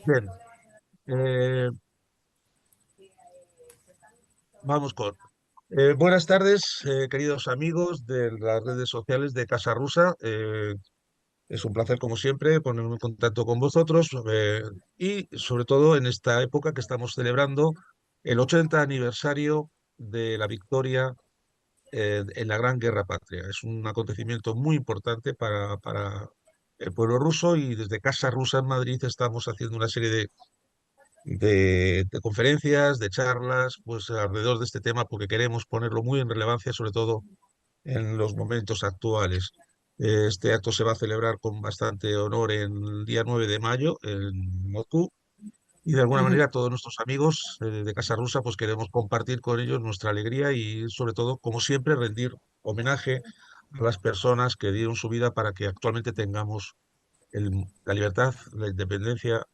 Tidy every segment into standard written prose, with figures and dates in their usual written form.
Bien, eh, vamos con. Buenas tardes, queridos amigos de las redes sociales de Casa Rusa. Es un placer, como siempre, ponerme en contacto con vosotros y, sobre todo, en esta época que estamos celebrando el 80 aniversario de la victoria en la Gran Guerra Patria. Es un acontecimiento muy importante para el pueblo ruso y desde Casa Rusa en Madrid estamos haciendo una serie de conferencias, de charlas, pues alrededor de este tema, porque queremos ponerlo muy en relevancia, sobre todo en los momentos actuales. Este acto se va a celebrar con bastante honor en el día 9 de mayo en Moscú y de alguna Ujú. manera todos nuestros amigos de Casa Rusa pues queremos compartir con ellos nuestra alegría y sobre todo, como siempre, rendir homenaje a las personas que dieron su vida para que actualmente tengamos la libertad, la independencia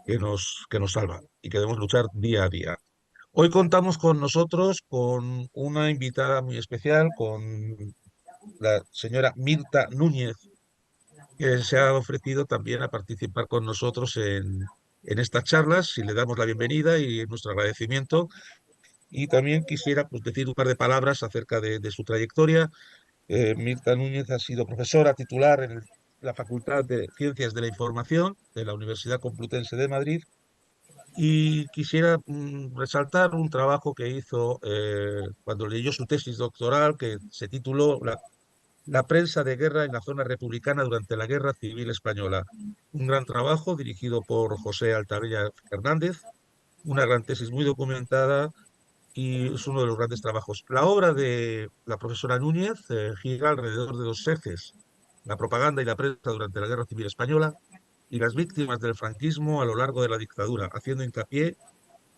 que nos salva y que debemos luchar día a día. Hoy contamos con nosotros con una invitada muy especial, con la señora Mirta Núñez, que se ha ofrecido también a participar con nosotros en estas charlas y le damos la bienvenida y nuestro agradecimiento. Y también quisiera pues, decir un par de palabras acerca de su trayectoria. Mirta Núñez ha sido profesora titular en la Facultad de Ciencias de la Información de la Universidad Complutense de Madrid. Y quisiera resaltar un trabajo que hizo cuando leyó su tesis doctoral, que se tituló La prensa de guerra en la zona republicana durante la Guerra Civil Española. Un gran trabajo dirigido por José Altabella Fernández, una gran tesis muy documentada y es uno de los grandes trabajos. La obra de la profesora Núñez gira alrededor de dos ejes: la propaganda y la prensa durante la Guerra Civil Española y las víctimas del franquismo a lo largo de la dictadura, haciendo hincapié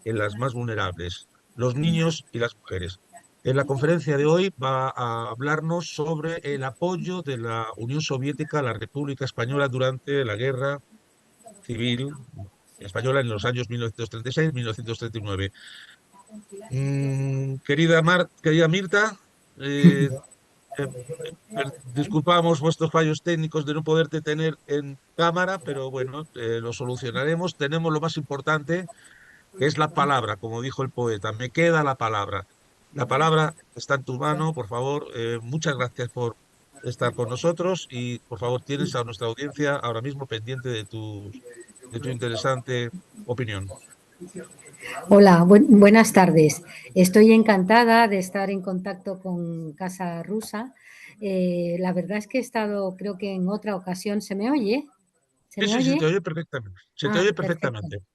en las más vulnerables, los niños y las mujeres. En la conferencia de hoy va a hablarnos sobre el apoyo de la Unión Soviética a la República Española durante la Guerra Civil Española en los años 1936-1939. Querida Mirta, eh, disculpamos vuestros fallos técnicos de no poderte tener en cámara, pero bueno, lo solucionaremos. Tenemos lo más importante, que es la palabra, como dijo el poeta. Me queda la palabra. La palabra está en tu mano, por favor. Muchas gracias por estar con nosotros y, por favor, tienes a nuestra audiencia ahora mismo pendiente de tu interesante opinión. Hola, buenas tardes. Estoy encantada de estar en contacto con Casa Rusa. La verdad es que he estado, creo que en otra ocasión, ¿se me oye? ¿Se Sí, me sí, se oye? te oye perfectamente. Se te Ah, oye perfecto. perfectamente.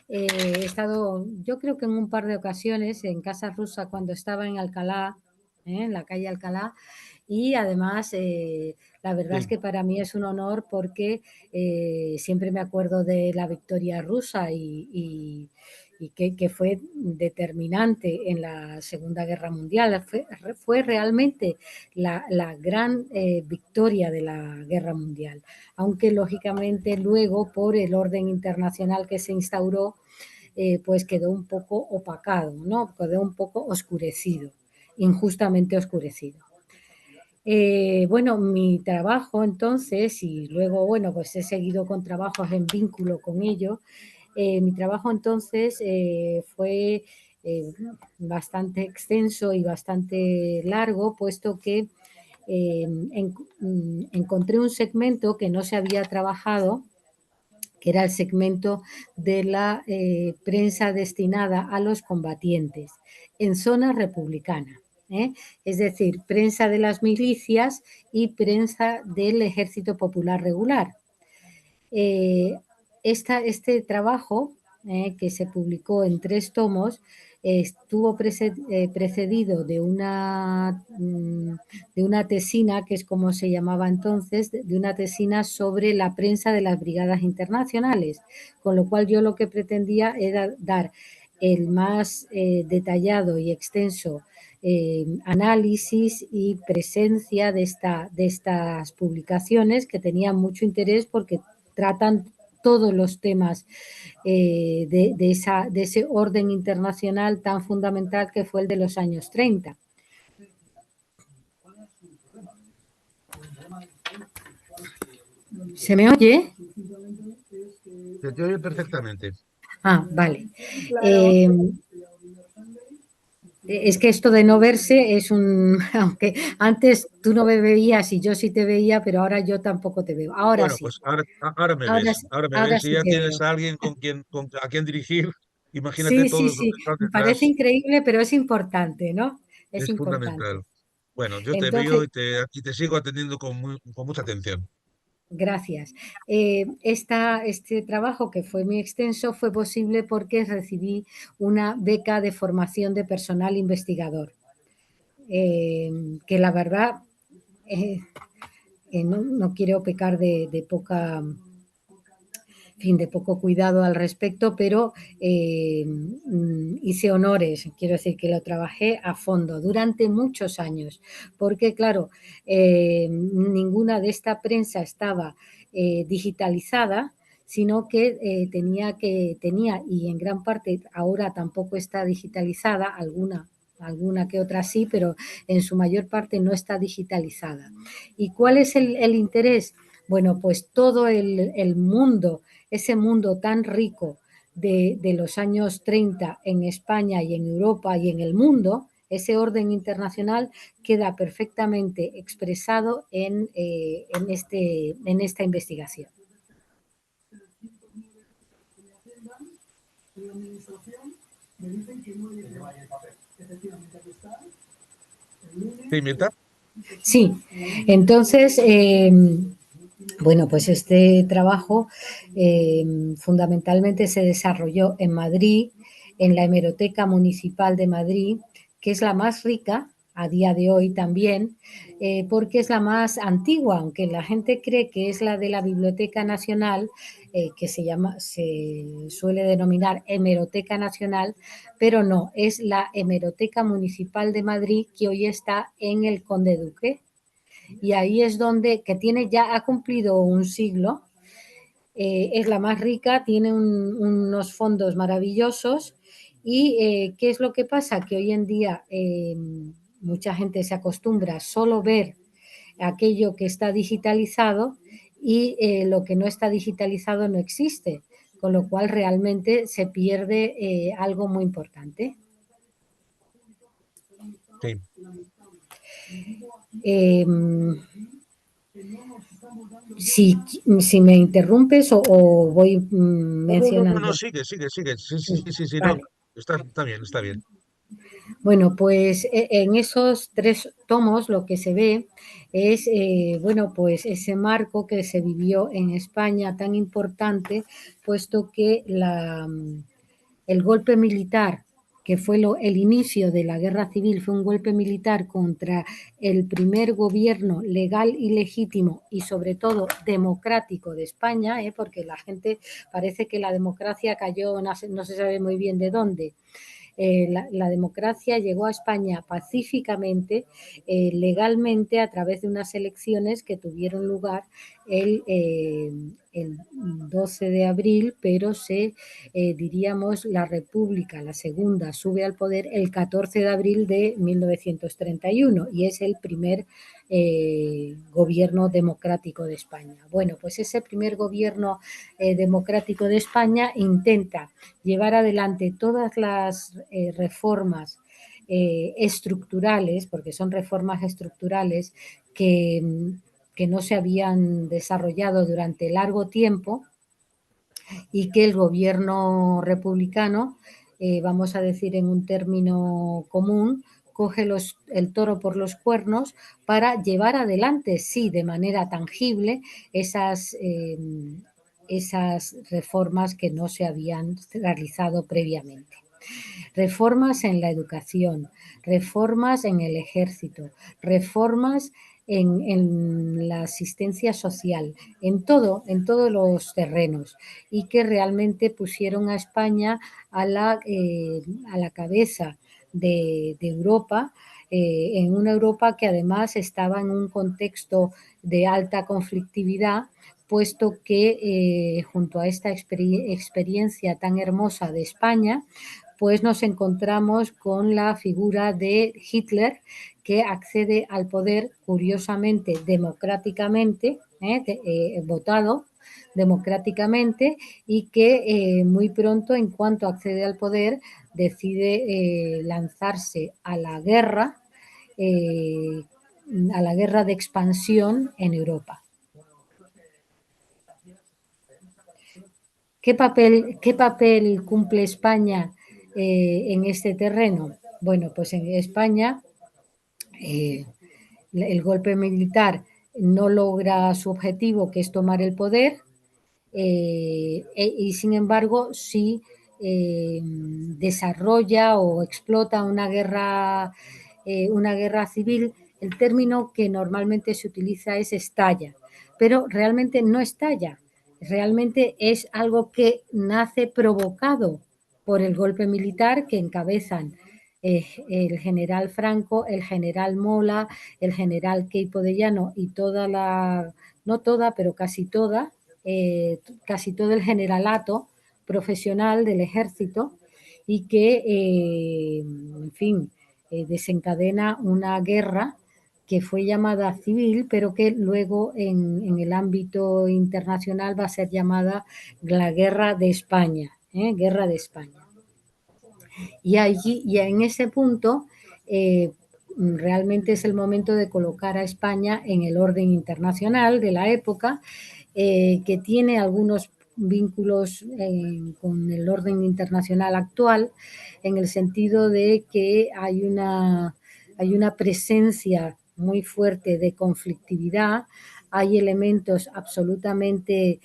He estado, yo creo que en un par de ocasiones en Casa Rusa cuando estaba en Alcalá, en la calle Alcalá, y además la verdad es Sí. que para mí es un honor porque siempre me acuerdo de la victoria rusa y que fue determinante en la Segunda Guerra Mundial. Fue realmente la gran victoria de la Guerra Mundial, aunque lógicamente luego por el orden internacional que se instauró, pues quedó un poco opacado, ¿no? Quedó un poco oscurecido, injustamente oscurecido. Bueno, mi trabajo entonces, y luego, bueno, pues he seguido con trabajos en vínculo con ello. Mi trabajo entonces fue eh, bastante extenso y bastante largo, puesto que encontré un segmento que no se había trabajado, que era el segmento de la prensa destinada a los combatientes en zona republicana. Es decir, prensa de las milicias y prensa del Ejército Popular Regular. Eh, este trabajo, que se publicó en 3 tomos, estuvo precedido de una tesina, que es como se llamaba entonces, de una tesina sobre la prensa de las brigadas internacionales, con lo cual yo lo que pretendía era dar el más detallado y extenso análisis y presencia de estas publicaciones, que tenían mucho interés porque tratan todos los temas de ese orden internacional tan fundamental que fue el de los años 30. ¿Se me oye? Se te oye perfectamente. Ah, vale. Claro. Eh, es que esto de no verse es un, aunque antes tú no me veías y yo sí te veía, pero ahora yo tampoco te veo. Ahora Bueno, sí, pues ahora me ahora, ves, ahora me ahora ves y sí ya te tienes veo. a alguien a quien dirigir. Imagínate Sí, sí, todos los sí. que están Me parece detrás, increíble, pero es importante, ¿no? Es es importante. fundamental. Bueno, yo te veo Entonces, y te sigo atendiendo con mucha atención. gracias. Este trabajo, que fue muy extenso, fue posible porque recibí una beca de formación de personal investigador, eh, que la verdad eh, no quiero pecar de poca, fin, de poco cuidado al respecto, pero hice honores, quiero decir que lo trabajé a fondo durante muchos años, porque claro, ninguna de esta prensa estaba digitalizada, sino que tenía, y en gran parte ahora tampoco está digitalizada, alguna que otra sí, pero en su mayor parte no está digitalizada. ¿Y cuál es el interés? Bueno, pues todo el mundo, ese mundo tan rico de los años 30 en España y en Europa y en el mundo, ese orden internacional queda perfectamente expresado en esta investigación. ¿Sí, Mirta? Sí, entonces, bueno, pues este trabajo fundamentalmente se desarrolló en Madrid, en la Hemeroteca Municipal de Madrid, que es la más rica a día de hoy también, porque es la más antigua, aunque la gente cree que es la de la Biblioteca Nacional, que se suele denominar Hemeroteca Nacional, pero no, es la Hemeroteca Municipal de Madrid, que hoy está en el Conde Duque, y ahí es donde, que tiene ya, ha cumplido un siglo, es la más rica, tiene unos fondos maravillosos. ¿Y qué es lo que pasa? Que hoy en día mucha gente se acostumbra a solo ver aquello que está digitalizado, y lo que no está digitalizado no existe, con lo cual realmente se pierde algo muy importante. Sí. Eh, si, si me interrumpes o voy No, mencionando. sigue. Sí, sí, Sí, sí, sí, sí, no. vale. Está bien, está bien. Bueno, pues en esos 3 tomos lo que se ve es, bueno, pues ese marco que se vivió en España tan importante, puesto que el golpe militar, que fue el inicio de la guerra civil, fue un golpe militar contra el primer gobierno legal y legítimo y sobre todo democrático de España, porque la gente parece que la democracia cayó, no se sabe muy bien de dónde. La democracia llegó a España pacíficamente, legalmente, a través de unas elecciones que tuvieron lugar el 12 de abril, pero diríamos, la República, la segunda, sube al poder el 14 de abril de 1931 y es el primer gobierno democrático de España. Bueno, pues ese primer gobierno democrático de España intenta llevar adelante todas las reformas estructurales, porque son reformas estructurales que no se habían desarrollado durante largo tiempo y que el gobierno republicano, vamos a decir en un término común, coge el toro por los cuernos para llevar adelante, sí, de manera tangible, esas reformas que no se habían realizado previamente. Reformas en la educación, reformas en el ejército, reformas en la asistencia social, en todos los terrenos, y que realmente pusieron a España a la cabeza de Europa, en una Europa que además estaba en un contexto de alta conflictividad, puesto que junto a esta experiencia tan hermosa de España, pues nos encontramos con la figura de Hitler, que accede al poder, curiosamente, democráticamente, votado democráticamente, y que muy pronto, en cuanto accede al poder, decide lanzarse eh, a la guerra de expansión en Europa. ¿Qué papel cumple España en este terreno? Bueno, pues en España eh, el golpe militar no logra su objetivo, que es tomar el poder, y sin embargo sí desarrolla o explota una guerra civil. El término que normalmente se utiliza es estalla, pero realmente no estalla, realmente es algo que nace provocado por el golpe militar que encabezan el general Franco, el general Mola, el general Queipo de Llano y no toda, pero casi todo el generalato profesional del ejército, y que, en fin, desencadena una guerra que fue llamada civil, pero que luego en el ámbito internacional va a ser llamada la Guerra de España, Guerra de España. Y allí, y en ese punto, realmente es el momento de colocar a España en el orden internacional de la época, que tiene algunos vínculos con el orden internacional actual, en el sentido de que hay una presencia muy fuerte de conflictividad, hay elementos absolutamente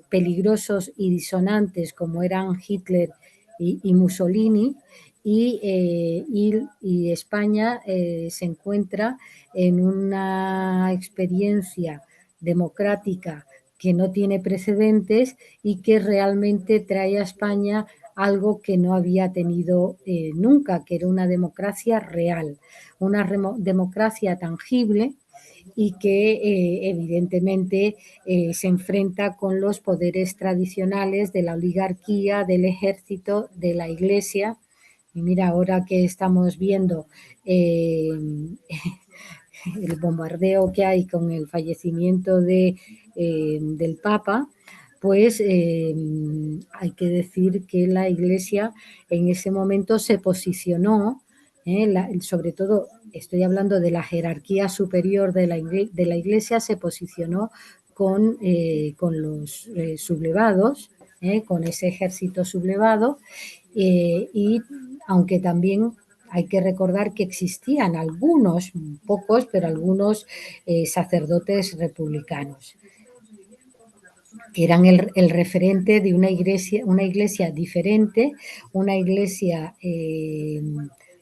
peligrosos y disonantes como eran Hitler y Mussolini, y España se encuentra en una experiencia democrática que no tiene precedentes y que realmente trae a España algo que no había tenido nunca, que era una democracia real, una democracia tangible, y que evidentemente se enfrenta con los poderes tradicionales de la oligarquía, del ejército, de la iglesia. Y mira, ahora que estamos viendo el bombardeo que hay con el fallecimiento del Papa, pues hay que decir que la Iglesia en ese momento se posicionó, sobre todo estoy hablando de la jerarquía superior de la Iglesia, se posicionó con los sublevados, con ese ejército sublevado, y aunque también hay que recordar que existían algunos, pocos, pero algunos sacerdotes republicanos, que eran el referente de una iglesia diferente, una iglesia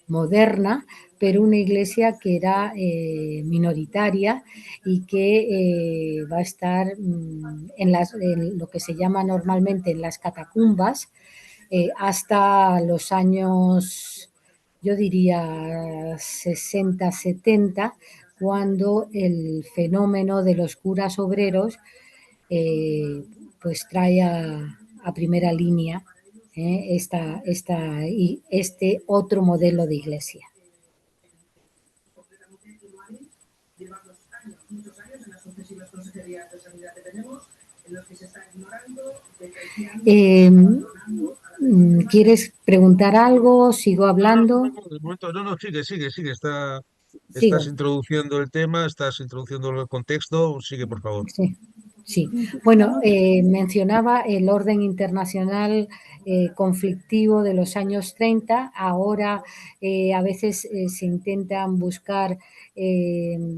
moderna, pero una iglesia que era minoritaria y que va a estar en lo que se llama normalmente en las catacumbas, hasta los años, yo diría 60, 70, cuando el fenómeno de los curas obreros eh, pues trae a primera línea este otro modelo de iglesia. ¿Quieres preguntar algo? ¿Sigo No, no, hablando? no, no, de momento, no, no, sigue, sigue, sigue. Sigo. Estás introduciendo el tema, estás introduciendo el contexto. Sigue, por favor. Sí, sí. Bueno, mencionaba el orden internacional conflictivo de los años 30. Ahora a veces se intentan buscar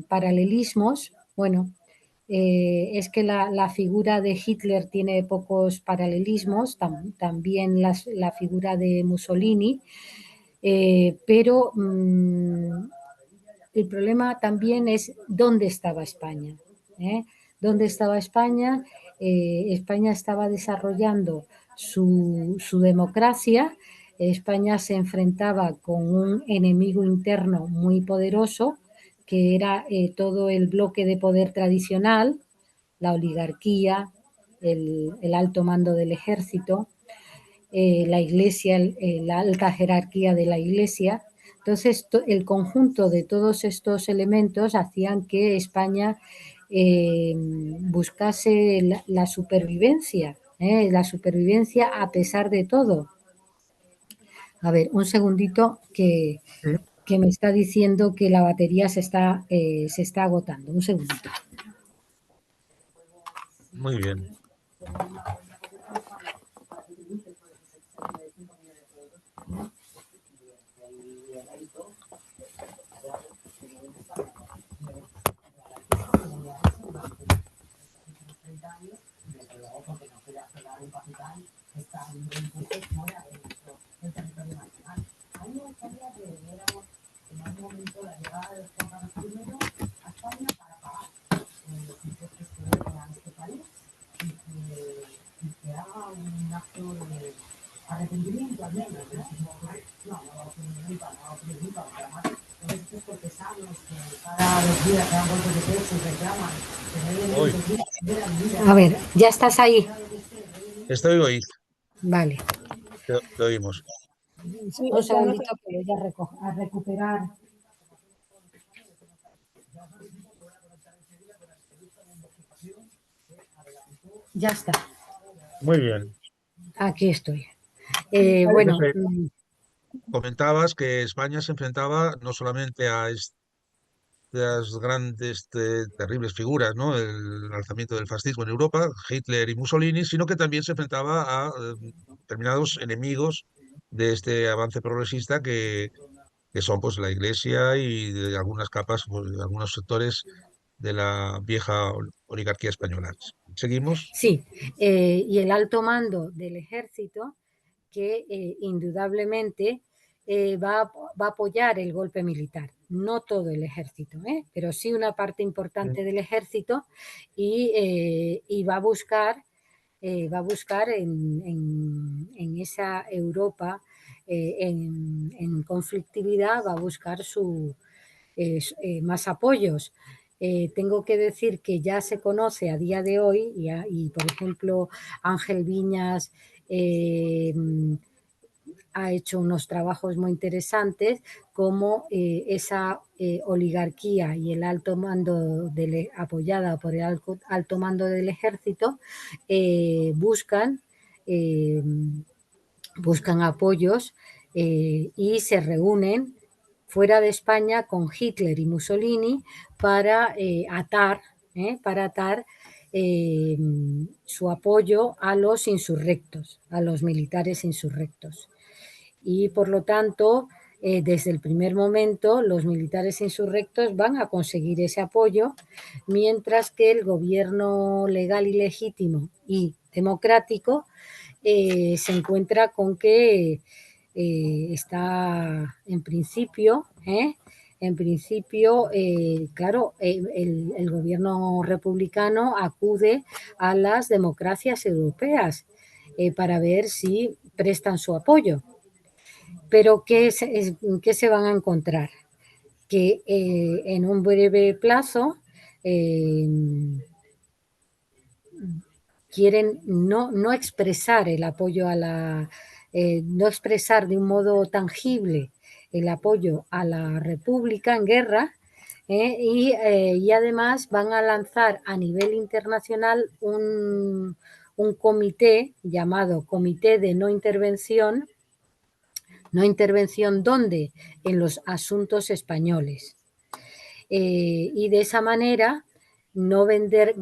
paralelismos. Bueno, es que la figura de Hitler tiene pocos paralelismos, también la figura de Mussolini, pero el problema también es dónde estaba España. ¿Dónde estaba España? España estaba desarrollando su democracia. España se enfrentaba con un enemigo interno muy poderoso, que era todo el bloque de poder tradicional, la oligarquía, el alto mando del ejército, la iglesia, la alta jerarquía de la iglesia, Entonces, el conjunto de todos estos elementos hacían que España buscase la supervivencia, la supervivencia a pesar de todo. A ver, un segundito Sí. que me está diciendo que la batería se está agotando. Un segundito. Muy bien. Hoy, A ver, ¿ya estás ahí? estoy hoy, Vale. te oímos. Sí, Un estamos. segundito que voy a recuperar. Ya está. Muy bien. Aquí estoy. No Bueno, sé, comentabas que España se enfrentaba no solamente a estas grandes, terribles figuras, ¿no? El alzamiento del fascismo en Europa, Hitler y Mussolini, sino que también se enfrentaba a determinados enemigos de este avance progresista que son pues la Iglesia y de algunas capas, pues, de algunos sectores de la vieja oligarquía española. ¿Seguimos? sí, y el alto mando del ejército que indudablemente va a apoyar el golpe militar. No todo el ejército, pero sí una parte importante del ejército y va a buscar en esa Europa en conflictividad, va a buscar más apoyos. Tengo que decir que ya se conoce a día de hoy y por ejemplo, Ángel Viñas ha hecho unos trabajos muy interesantes como esa oligarquía y el alto mando apoyada por el alto mando del ejército buscan eh, buscan apoyos y se reúnen fuera de España con Hitler y Mussolini para para atar su apoyo a los insurrectos, a los militares insurrectos. Y por lo tanto, desde el primer momento, los militares insurrectos van a conseguir ese apoyo, mientras que el gobierno legal y legítimo y democrático se encuentra con que está en principio, claro, el gobierno republicano acude a las democracias europeas para ver si prestan su apoyo. Pero ¿qué se van a encontrar? Que en un breve plazo eh, quieren no expresar el apoyo no expresar de un modo tangible el apoyo a la República en guerra y además van a lanzar a nivel internacional un comité llamado Comité de no intervención ¿dónde? En los asuntos españoles. Y de esa manera no vender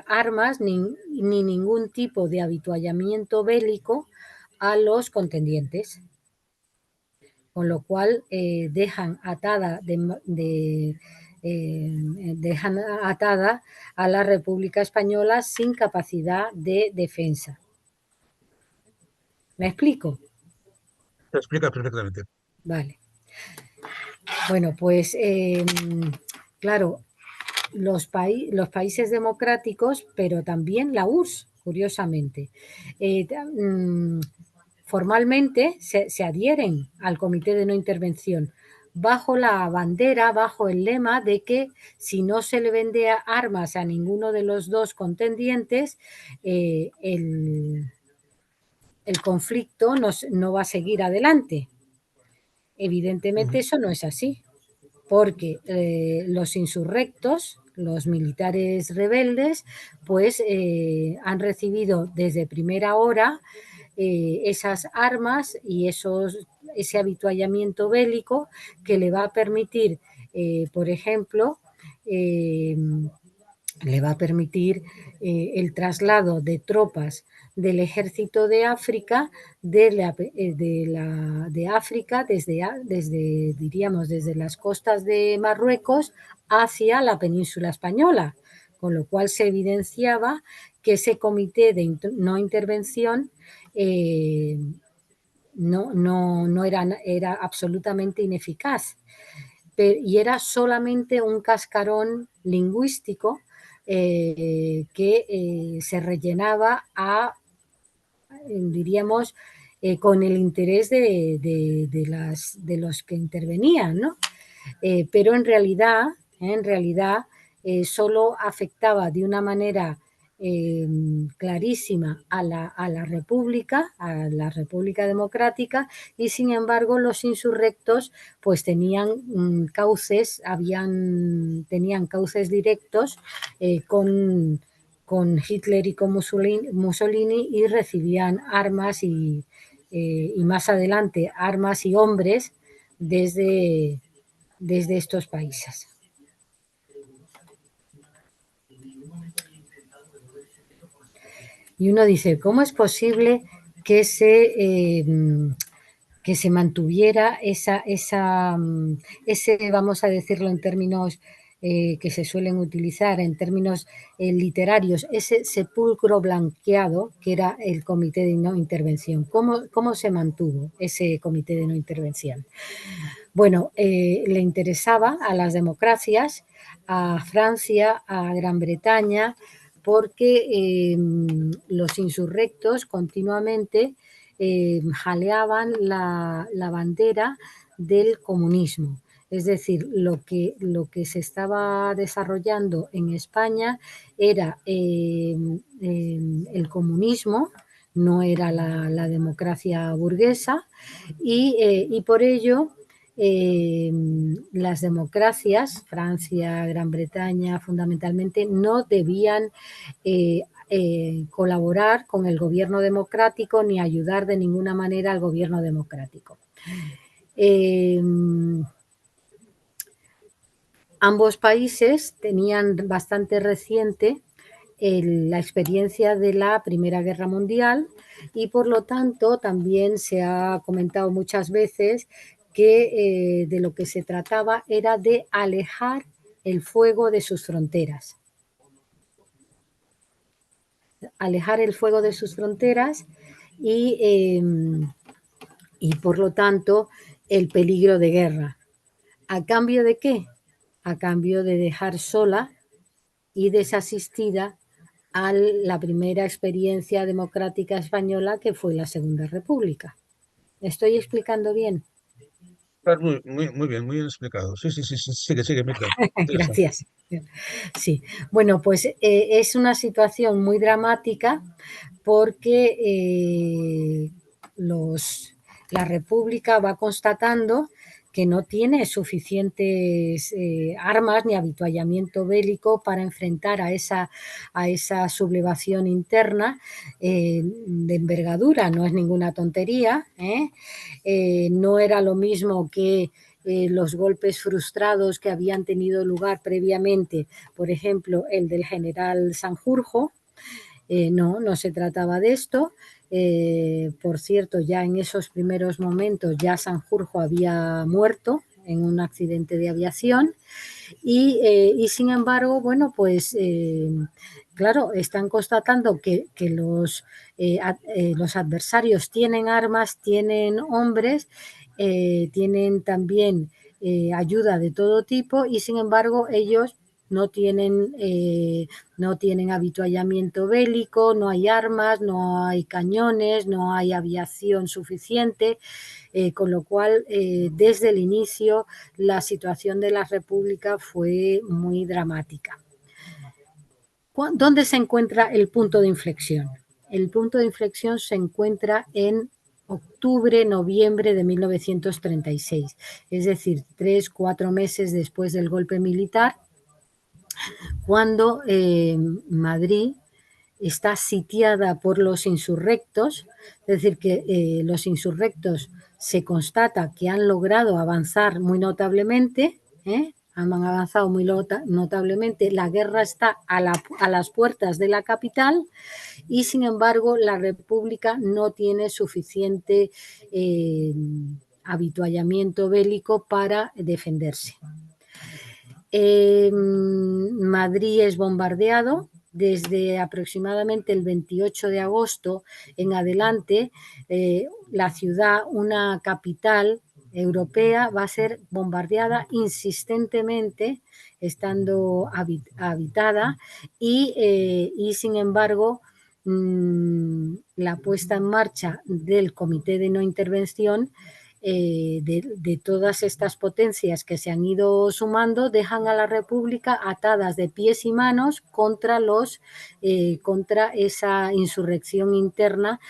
armas ni ningún tipo de habituallamiento bélico a los contendientes, con lo cual dejan atada a la República Española sin capacidad de defensa. ¿Me explico? Te explica perfectamente. Vale. Bueno, pues claro, los países democráticos, pero también la URSS, curiosamente. Formalmente se adhieren al Comité de No Intervención bajo la bandera, bajo el lema de que si no se le vende armas a ninguno de los dos contendientes, el conflicto no va a seguir adelante. Evidentemente ujú, eso no es así, porque los insurrectos, los militares rebeldes, pues han recibido desde primera hora esas armas y ese habituallamiento bélico que le va a permitir, por ejemplo, eh, le va a permitir el traslado de tropas del ejército de África, de África diríamos, desde las costas de Marruecos hacia la península española, con lo cual se evidenciaba que ese comité de no intervención no era absolutamente ineficaz y era solamente un cascarón lingüístico que se rellenaba diríamos, con el interés de los que intervenían, ¿no? Pero en realidad solo afectaba de una manera clarísima a la República Democrática, y sin embargo los insurrectos pues tenían tenían cauces directos con Hitler y con Mussolini y recibían armas y más adelante armas y hombres desde, desde estos países. Y uno dice, ¿cómo es posible que que se mantuviera ese, vamos a decirlo en términos que se suelen utilizar, en términos literarios, ese sepulcro blanqueado que era el comité de no intervención? ¿Cómo se mantuvo ese comité de no intervención? Bueno, le interesaba a las democracias, a Francia, a Gran Bretaña, porque los insurrectos continuamente jaleaban la bandera del comunismo. Es decir, lo que se estaba desarrollando en España era el comunismo, no era la democracia burguesa, y por ello las democracias, Francia, Gran Bretaña fundamentalmente, no debían colaborar con el gobierno democrático ni ayudar de ninguna manera al gobierno democrático. Eh, Ambos países tenían bastante reciente la experiencia de la Primera Guerra Mundial y por lo tanto también se ha comentado muchas veces que de lo que se trataba era de alejar el fuego de sus fronteras. Alejar el fuego de sus fronteras y por lo tanto el peligro de guerra. ¿A cambio de qué? A cambio de dejar sola y desasistida a la primera experiencia democrática española, que fue la Segunda República. ¿Me estoy explicando bien? Estás muy bien, muy bien explicado. Sí, sí, sí, sí, sigue, Mirta. Interesante. Gracias. Sí, bueno, pues es una situación muy dramática porque la República va constatando que no tiene suficientes armas ni habituallamiento bélico para enfrentar a esa sublevación interna de envergadura. No es ninguna tontería, ¿eh? No era lo mismo que los golpes frustrados que habían tenido lugar previamente, por ejemplo, el del general Sanjurjo. No se trataba de esto. Por cierto, ya en esos primeros momentos ya Sanjurjo había muerto en un accidente de aviación y sin embargo, bueno, pues claro, están constatando que los adversarios tienen armas, tienen hombres, tienen también ayuda de todo tipo y sin embargo ellos no tienen, no tienen habituallamiento bélico, no hay armas, no hay cañones, no hay aviación suficiente, con lo cual desde el inicio la situación de la República fue muy dramática. ¿Dónde se encuentra el punto de inflexión? El punto de inflexión se encuentra en octubre, noviembre de 1936, es decir, 3-4 meses después del golpe militar, cuando Madrid está sitiada por los insurrectos, es decir, que los insurrectos se constata que han logrado avanzar muy notablemente, han avanzado muy notablemente, la guerra está a las puertas de la capital y sin embargo la República no tiene suficiente habituallamiento bélico para defenderse. Madrid es bombardeado desde aproximadamente el 28 de agosto en adelante. La ciudad, una capital europea, va a ser bombardeada insistentemente, estando habitada y sin embargo la puesta en marcha del Comité de No Intervención de todas estas potencias que se han ido sumando dejan a la República atadas de pies y manos contra esa insurrección interna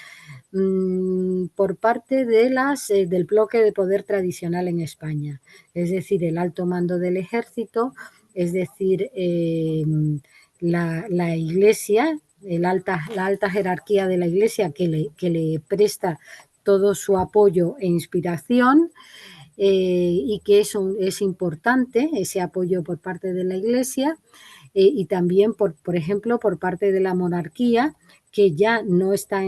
por parte del bloque de poder tradicional en España, es decir, el alto mando del ejército, es decir, la Iglesia, la alta jerarquía de la Iglesia que le presta todo su apoyo e inspiración, y que es importante ese apoyo por parte de la Iglesia, y también, por ejemplo, por parte de la monarquía, que ya no está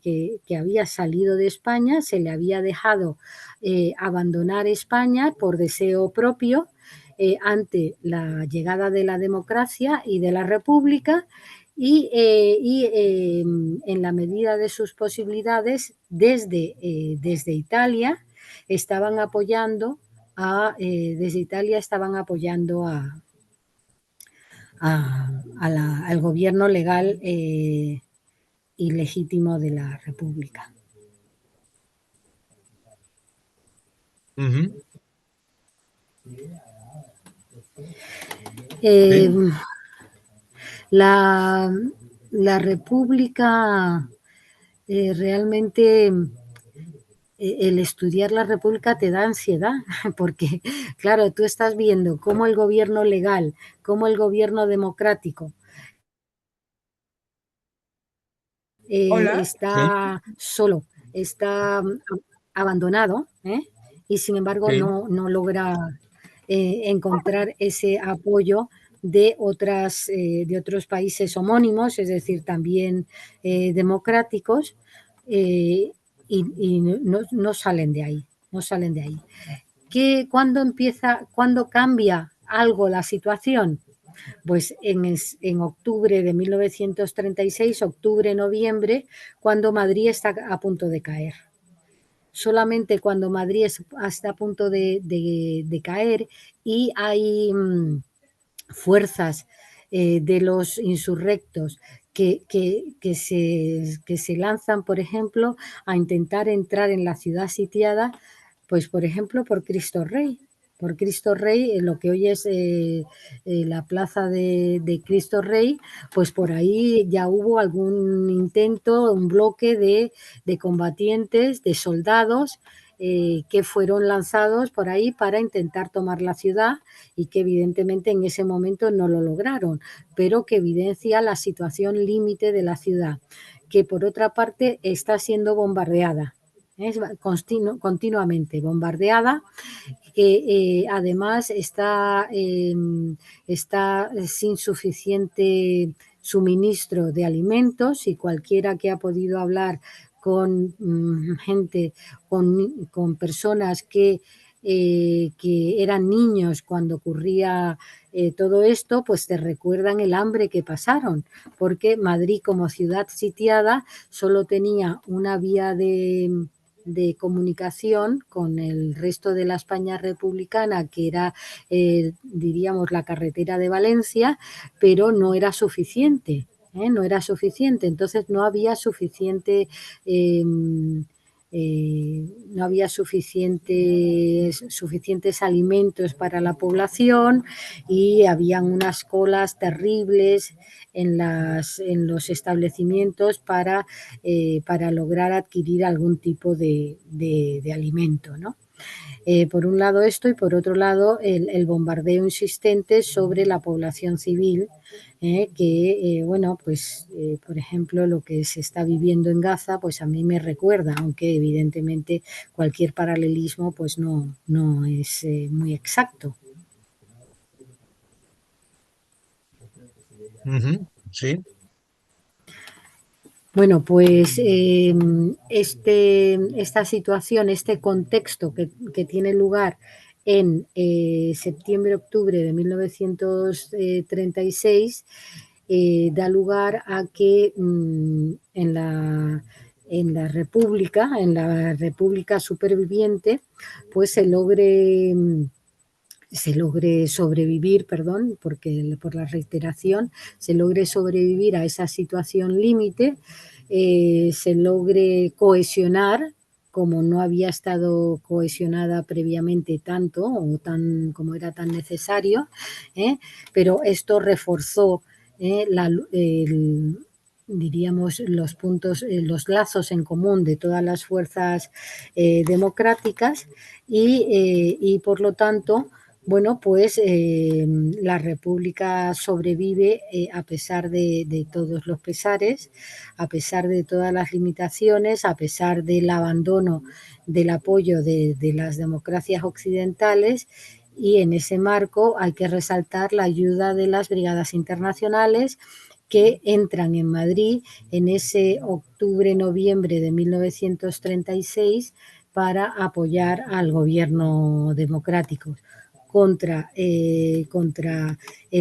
que había salido de España, se le había dejado abandonar España por deseo propio ante la llegada de la democracia y de la república, en la medida de sus posibilidades, desde Italia estaban apoyando al gobierno legal y legítimo de la República. Ujú. Eh, Sí, la República realmente el estudiar la República te da ansiedad, porque, claro, tú estás viendo cómo el gobierno legal, cómo el gobierno democrático Hola. sí, está solo, está abandonado, y sin embargo sí. no logra encontrar ese apoyo de otros países homónimos, es decir, también democráticos, y no salen de ahí, no salen de ahí. ¿Cuándo cambia algo la situación? Pues en octubre de 1936, octubre-noviembre, cuando Madrid está a punto de caer. Solamente cuando Madrid está a punto de caer y hay fuerzas de los insurrectos que se lanzan, por ejemplo, a intentar entrar en la ciudad sitiada, pues por ejemplo por Cristo Rey. Por Cristo Rey, lo que hoy es la plaza de Cristo Rey, pues por ahí ya hubo algún intento, un bloque de combatientes, de soldados que fueron lanzados por ahí para intentar tomar la ciudad y que evidentemente en ese momento no lo lograron, pero que evidencia la situación límite de la ciudad, que por otra parte está siendo bombardeada. Es continuamente bombardeada, que además está sin suficiente suministro de alimentos, y cualquiera que ha podido hablar con gente, con personas que eran niños cuando ocurría todo esto, pues te recuerdan el hambre que pasaron, porque Madrid, como ciudad sitiada, solo tenía una vía de comunicación con el resto de la España republicana, que era, diríamos, la carretera de Valencia, pero no era suficiente. No era suficiente, entonces no había suficiente no había suficientes alimentos para la población y habían unas colas terribles en los establecimientos para lograr adquirir algún tipo de alimento, ¿no? Por un lado esto y por otro lado el bombardeo insistente sobre la población civil, que bueno, pues por ejemplo lo que se está viviendo en Gaza, pues a mí me recuerda, aunque evidentemente cualquier paralelismo pues no es muy exacto. Sí. Bueno, pues esta situación, este contexto que tiene lugar en septiembre-octubre de 1936 da lugar a que en la República superviviente, pues se logre sobrevivir, perdón, por la reiteración, se logre sobrevivir a esa situación límite, se logre cohesionar como no había estado cohesionada previamente tanto o como era tan necesario, pero esto reforzó diríamos los puntos, los lazos en común de todas las fuerzas democráticas y por lo tanto, bueno, pues la República sobrevive a pesar de todos los pesares, a pesar de todas las limitaciones, a pesar del abandono del apoyo de las democracias occidentales, y en ese marco hay que resaltar la ayuda de las brigadas internacionales que entran en Madrid en ese octubre-noviembre de 1936 para apoyar al gobierno democrático contra el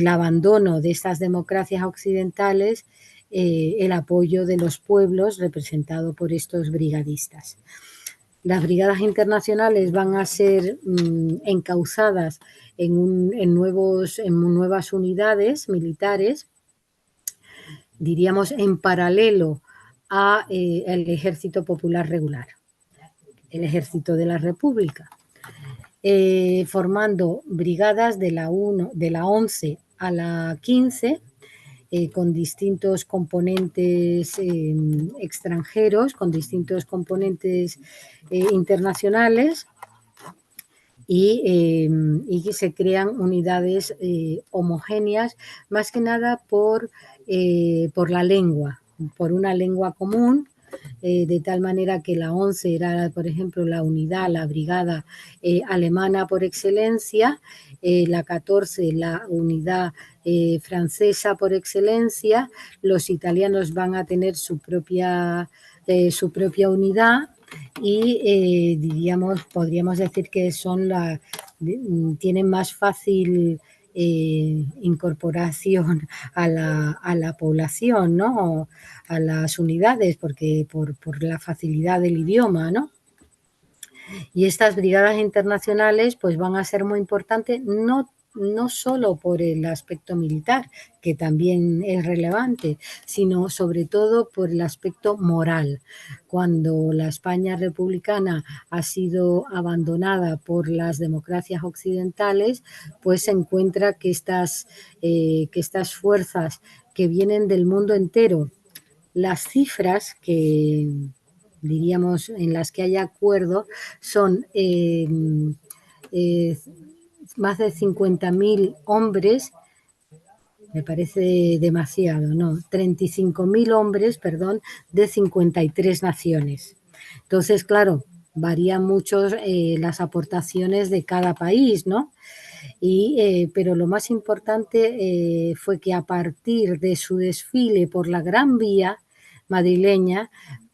abandono de estas democracias occidentales, el apoyo de los pueblos representado por estos brigadistas. Las brigadas internacionales van a ser encauzadas en nuevas unidades militares, diríamos en paralelo a el Ejército Popular Regular, el Ejército de la República, formando brigadas de la 11 a la 15, con distintos componentes extranjeros, con distintos componentes internacionales, y se crean unidades homogéneas, más que nada por la lengua, por una lengua común, de tal manera que la 11 era, por ejemplo, la unidad, la brigada alemana por excelencia, la 14 la unidad francesa por excelencia, los italianos van a tener su propia unidad y podríamos decir que tienen más fácil incorporación a la población, ¿no? A las unidades, porque por la facilidad del idioma, ¿no? Y estas brigadas internacionales pues van a ser muy importantes, no solo por el aspecto militar, que también es relevante, sino sobre todo por el aspecto moral. Cuando la España republicana ha sido abandonada por las democracias occidentales, pues se encuentra que estas fuerzas que vienen del mundo entero, las cifras que diríamos en las que hay acuerdo son más de 50.000 hombres, me parece demasiado, no, 35.000 hombres, perdón, de 53 naciones. Entonces, claro, varían mucho las aportaciones de cada país, ¿no? Pero lo más importante fue que a partir de su desfile por la Gran Vía madrileña,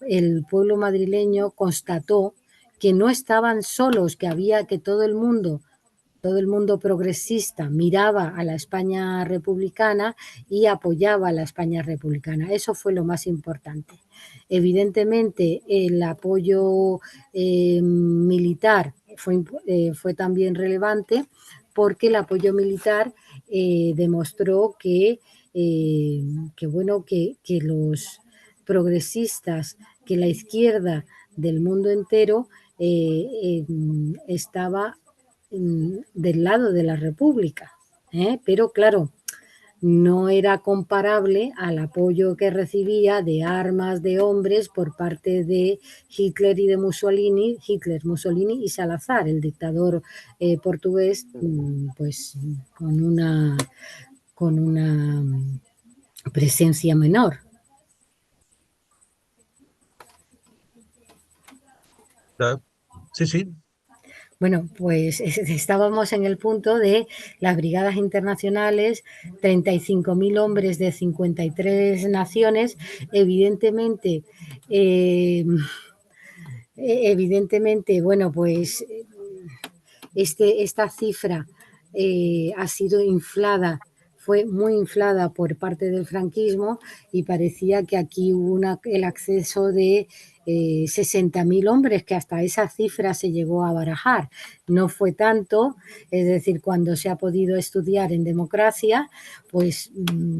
el pueblo madrileño constató que no estaban solos, que todo el mundo progresista miraba a la España republicana y apoyaba a la España republicana. Eso fue lo más importante. Evidentemente, el apoyo militar fue también relevante, porque el apoyo militar demostró que los progresistas, que la izquierda del mundo entero estaba del lado de la República. Pero claro, no era comparable al apoyo que recibía de armas, de hombres por parte de Hitler y de Mussolini, Hitler, Mussolini y Salazar, el dictador portugués, pues con una presencia menor. Sí, sí. Bueno, pues estábamos en el punto de las brigadas internacionales, 35.000 hombres de 53 naciones, evidentemente, bueno, pues esta cifra ha sido inflada, fue muy inflada por parte del franquismo y parecía que aquí hubo el acceso de 60.000 hombres, que hasta esa cifra se llegó a barajar. No fue tanto, es decir, cuando se ha podido estudiar en democracia, pues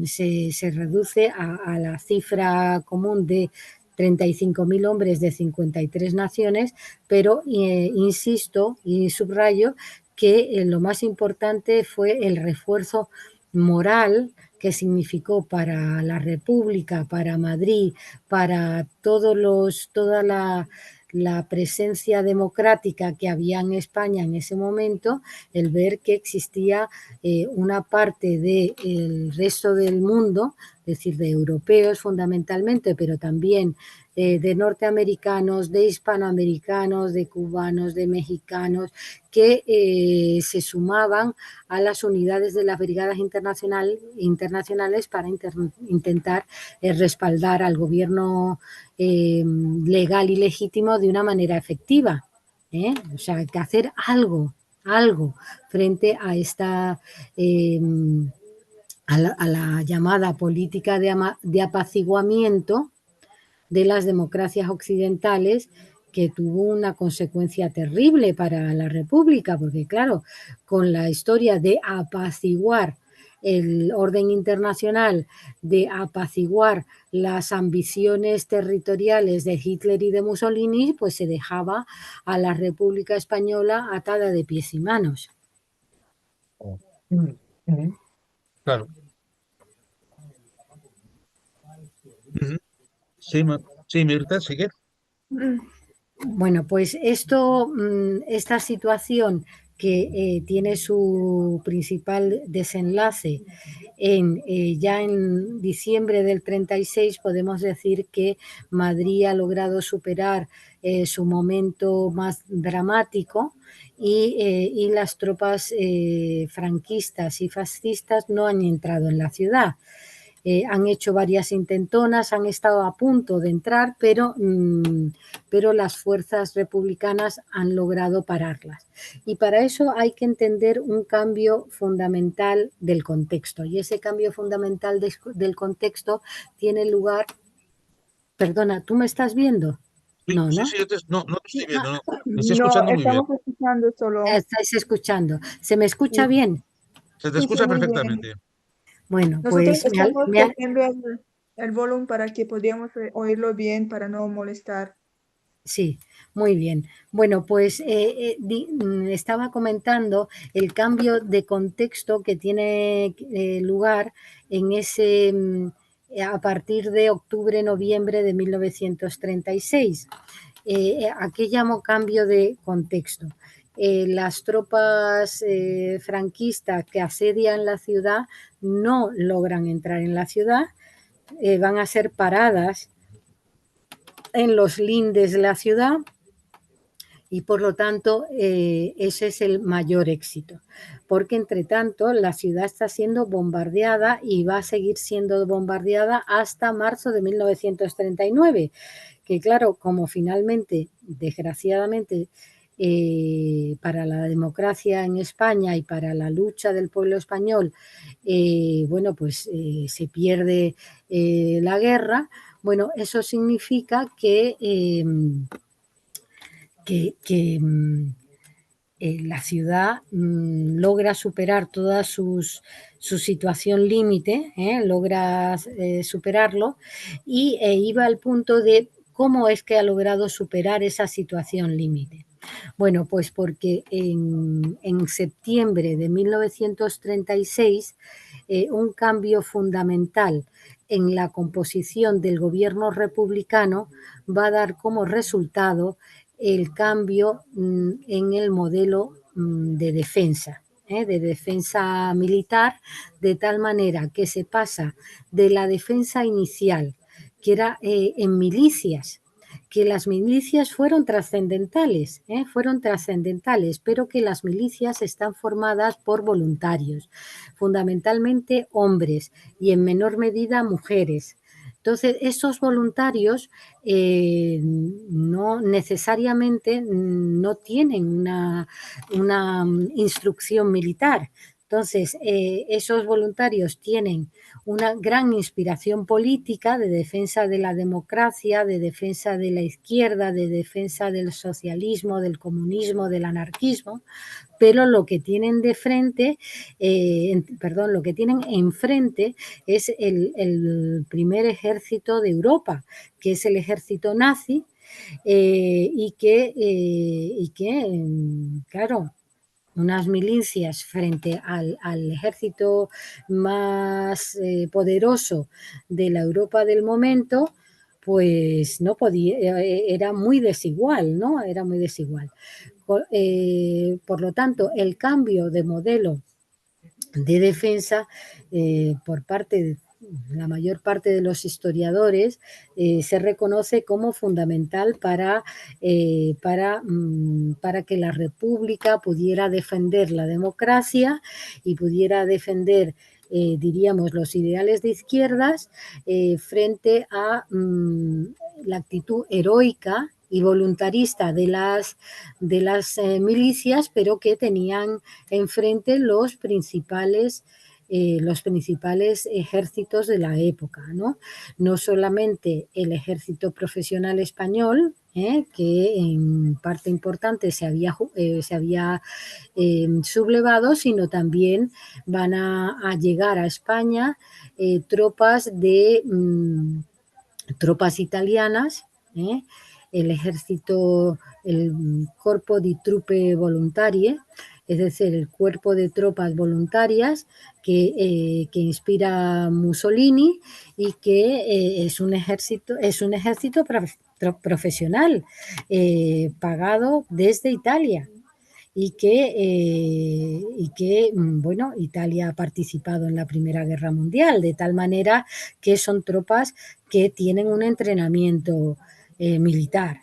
se reduce a la cifra común de 35.000 hombres de 53 naciones, pero insisto y subrayo que lo más importante fue el refuerzo moral que significó para la República, para Madrid, para toda la presencia democrática que había en España en ese momento, el ver que existía una parte del resto del mundo, es decir, de europeos fundamentalmente, pero también de norteamericanos, de hispanoamericanos, de cubanos, de mexicanos, que se sumaban a las unidades de las brigadas internacionales para intentar respaldar al gobierno legal y legítimo de una manera efectiva. O sea, hay que hacer algo frente a esta a la llamada política de apaciguamiento de las democracias occidentales, que tuvo una consecuencia terrible para la República, porque claro, con la historia de apaciguar el orden internacional, de apaciguar las ambiciones territoriales de Hitler y de Mussolini, pues se dejaba a la República Española atada de pies y manos. Claro. Sí, sí, Mirta, sigue. Bueno, pues esta situación que tiene su principal desenlace ya en diciembre del 36, podemos decir que Madrid ha logrado superar su momento más dramático y las tropas franquistas y fascistas no han entrado en la ciudad. Han hecho varias intentonas, han estado a punto de entrar, pero las fuerzas republicanas han logrado pararlas. Y para eso hay que entender un cambio fundamental del contexto. Y ese cambio fundamental del contexto tiene lugar... Perdona, ¿tú me estás viendo? Sí, No, sí, ¿no? sí, no, no te estoy viendo, no. Me estoy No, escuchando muy bien. estamos escuchando solo. Estáis escuchando. ¿Se me escucha Sí, bien? Se te sí, sí, escucha muy bien. perfectamente. Bueno, Nosotros pues estamos poniendo el volumen para que podamos oírlo bien, para no molestar. Sí, muy bien. Bueno, pues estaba comentando el cambio de contexto que tiene lugar en a partir de octubre-noviembre de 1936. ¿A qué llamo cambio de contexto? Las tropas franquistas que asedian la ciudad no logran entrar en la ciudad, van a ser paradas en los lindes de la ciudad y por lo tanto ese es el mayor éxito, porque entre tanto la ciudad está siendo bombardeada y va a seguir siendo bombardeada hasta marzo de 1939, que claro, como finalmente, desgraciadamente, para la democracia en España y para la lucha del pueblo español, bueno, pues se pierde la guerra. Bueno, eso significa que la ciudad logra superar toda su situación límite, logra superarlo y iba al punto de ¿Cómo es que ha logrado superar esa situación límite? Bueno, pues porque en septiembre de 1936 un cambio fundamental en la composición del gobierno republicano va a dar como resultado el cambio en el modelo de defensa militar, de tal manera que se pasa de la defensa inicial, que era en milicias, que las milicias fueron trascendentales, pero que las milicias están formadas por voluntarios, fundamentalmente hombres y en menor medida mujeres. Entonces, esos voluntarios no necesariamente no tienen una instrucción militar. Entonces, esos voluntarios tienen una gran inspiración política de defensa de la democracia, de defensa de la izquierda, de defensa del socialismo, del comunismo, del anarquismo, pero lo que tienen de frente, lo que tienen enfrente es el primer ejército de Europa, que es el ejército nazi, claro, unas milicias frente al ejército más poderoso de la Europa del momento, pues no podía, era muy desigual, ¿no? Era muy desigual. Por lo tanto, el cambio de modelo de defensa por parte de la mayor parte de los historiadores se reconoce como fundamental para que la República pudiera defender la democracia y pudiera defender diríamos, los ideales de izquierdas frente a la actitud heroica y voluntarista de las milicias, pero que tenían enfrente los principales ejércitos de la época, ¿no? No solamente el ejército profesional español, que en parte importante se había sublevado, sino también van a llegar a España tropas italianas, el ejército, el Corpo di Truppe Volontarie, es decir, el cuerpo de tropas voluntarias que inspira Mussolini y que es un ejército profesional pagado desde Italia. Bueno, Italia ha participado en la Primera Guerra Mundial, de tal manera que son tropas que tienen un entrenamiento militar,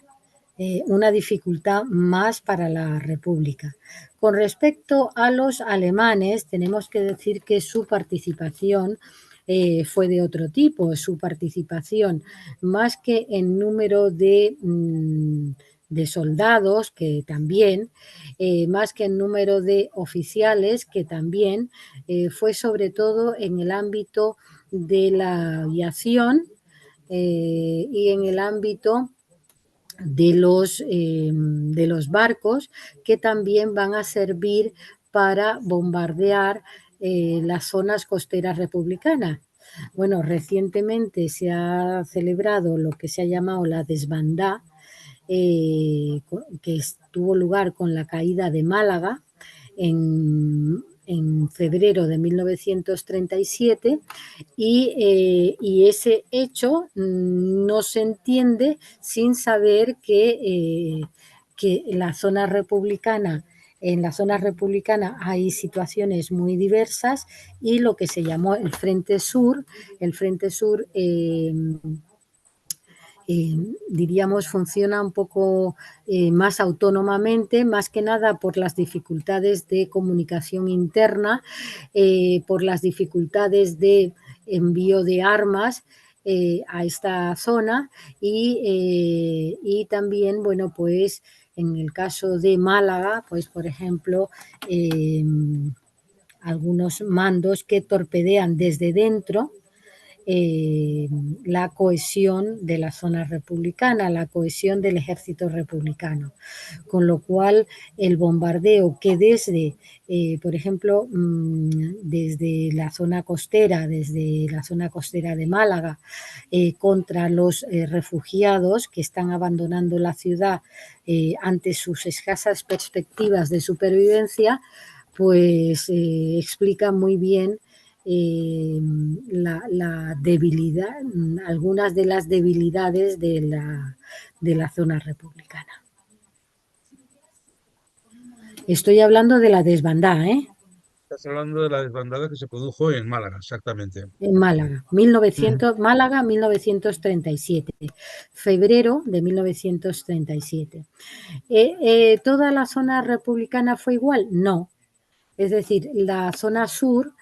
una dificultad más para la República. Con respecto a los alemanes, tenemos que decir que su participación fue de otro tipo, su participación más que en número de soldados, que también, más que en número de oficiales, que también, fue sobre todo en el ámbito de la aviación y en el ámbito de los barcos, que también van a servir para bombardear las zonas costeras republicanas. Bueno, recientemente se ha celebrado lo que se ha llamado la desbandada, que tuvo lugar con la caída de Málaga en febrero de 1937 y ese hecho no se entiende sin saber que en la zona republicana hay situaciones muy diversas y lo que se llamó el Frente Sur diríamos, funciona un poco más autónomamente, más que nada por las dificultades de comunicación interna, por las dificultades de envío de armas a esta zona y también, bueno, pues en el caso de Málaga, pues por ejemplo, algunos mandos que torpedean desde dentro la cohesión de la zona republicana, la cohesión del ejército republicano. Con lo cual, el bombardeo que desde, por ejemplo, desde la zona costera de Málaga, contra los refugiados que están abandonando la ciudad ante sus escasas perspectivas de supervivencia, pues explica muy bien la debilidad, algunas de las debilidades de la zona republicana. Estoy hablando de la desbandada, ¿eh? Estás hablando de la desbandada que se produjo en Málaga, exactamente. En Málaga, 1900, Málaga 1937, febrero de 1937. ¿Toda la zona republicana fue igual? No. Es decir, la zona sur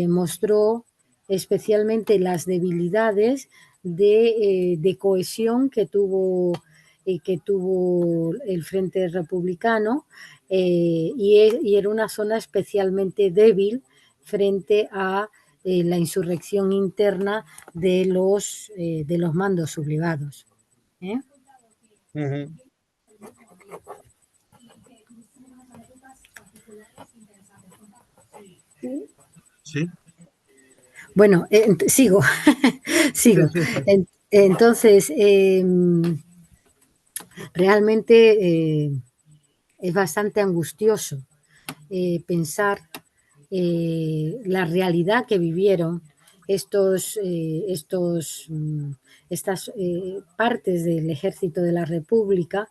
mostró especialmente las debilidades de cohesión que tuvo el Frente Republicano y era una zona especialmente débil frente a la insurrección interna de los mandos sublevados. ¿Eh? Ujú. Sí, Bueno, sigo, sí, sigo. sí, sí. Entonces, realmente es bastante angustioso pensar la realidad que vivieron estas partes del ejército de la República,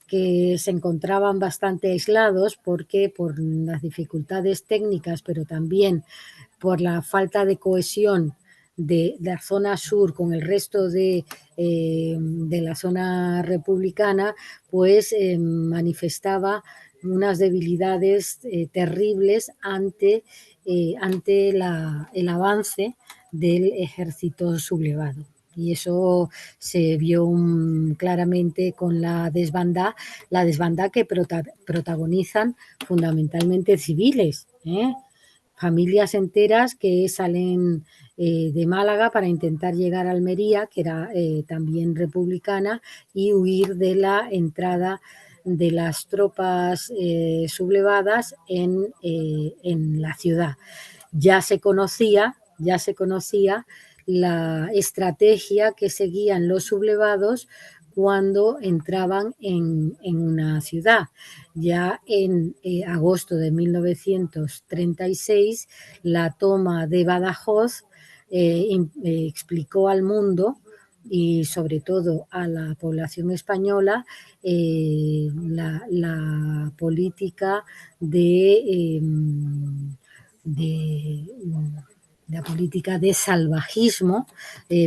que se encontraban bastante aislados porque por las dificultades técnicas, pero también por la falta de cohesión de la zona sur con el resto de la zona republicana, pues manifestaba unas debilidades terribles ante el avance del ejército sublevado. Y eso se vio claramente con la desbandada que protagonizan fundamentalmente civiles, familias enteras que salen de Málaga para intentar llegar a Almería, que era también republicana, y huir de la entrada de las tropas sublevadas en la ciudad. Ya se conocía la estrategia que seguían los sublevados cuando entraban en una ciudad. Ya en agosto de 1936, la toma de Badajoz explicó al mundo y sobre todo a la población española la política de la política de salvajismo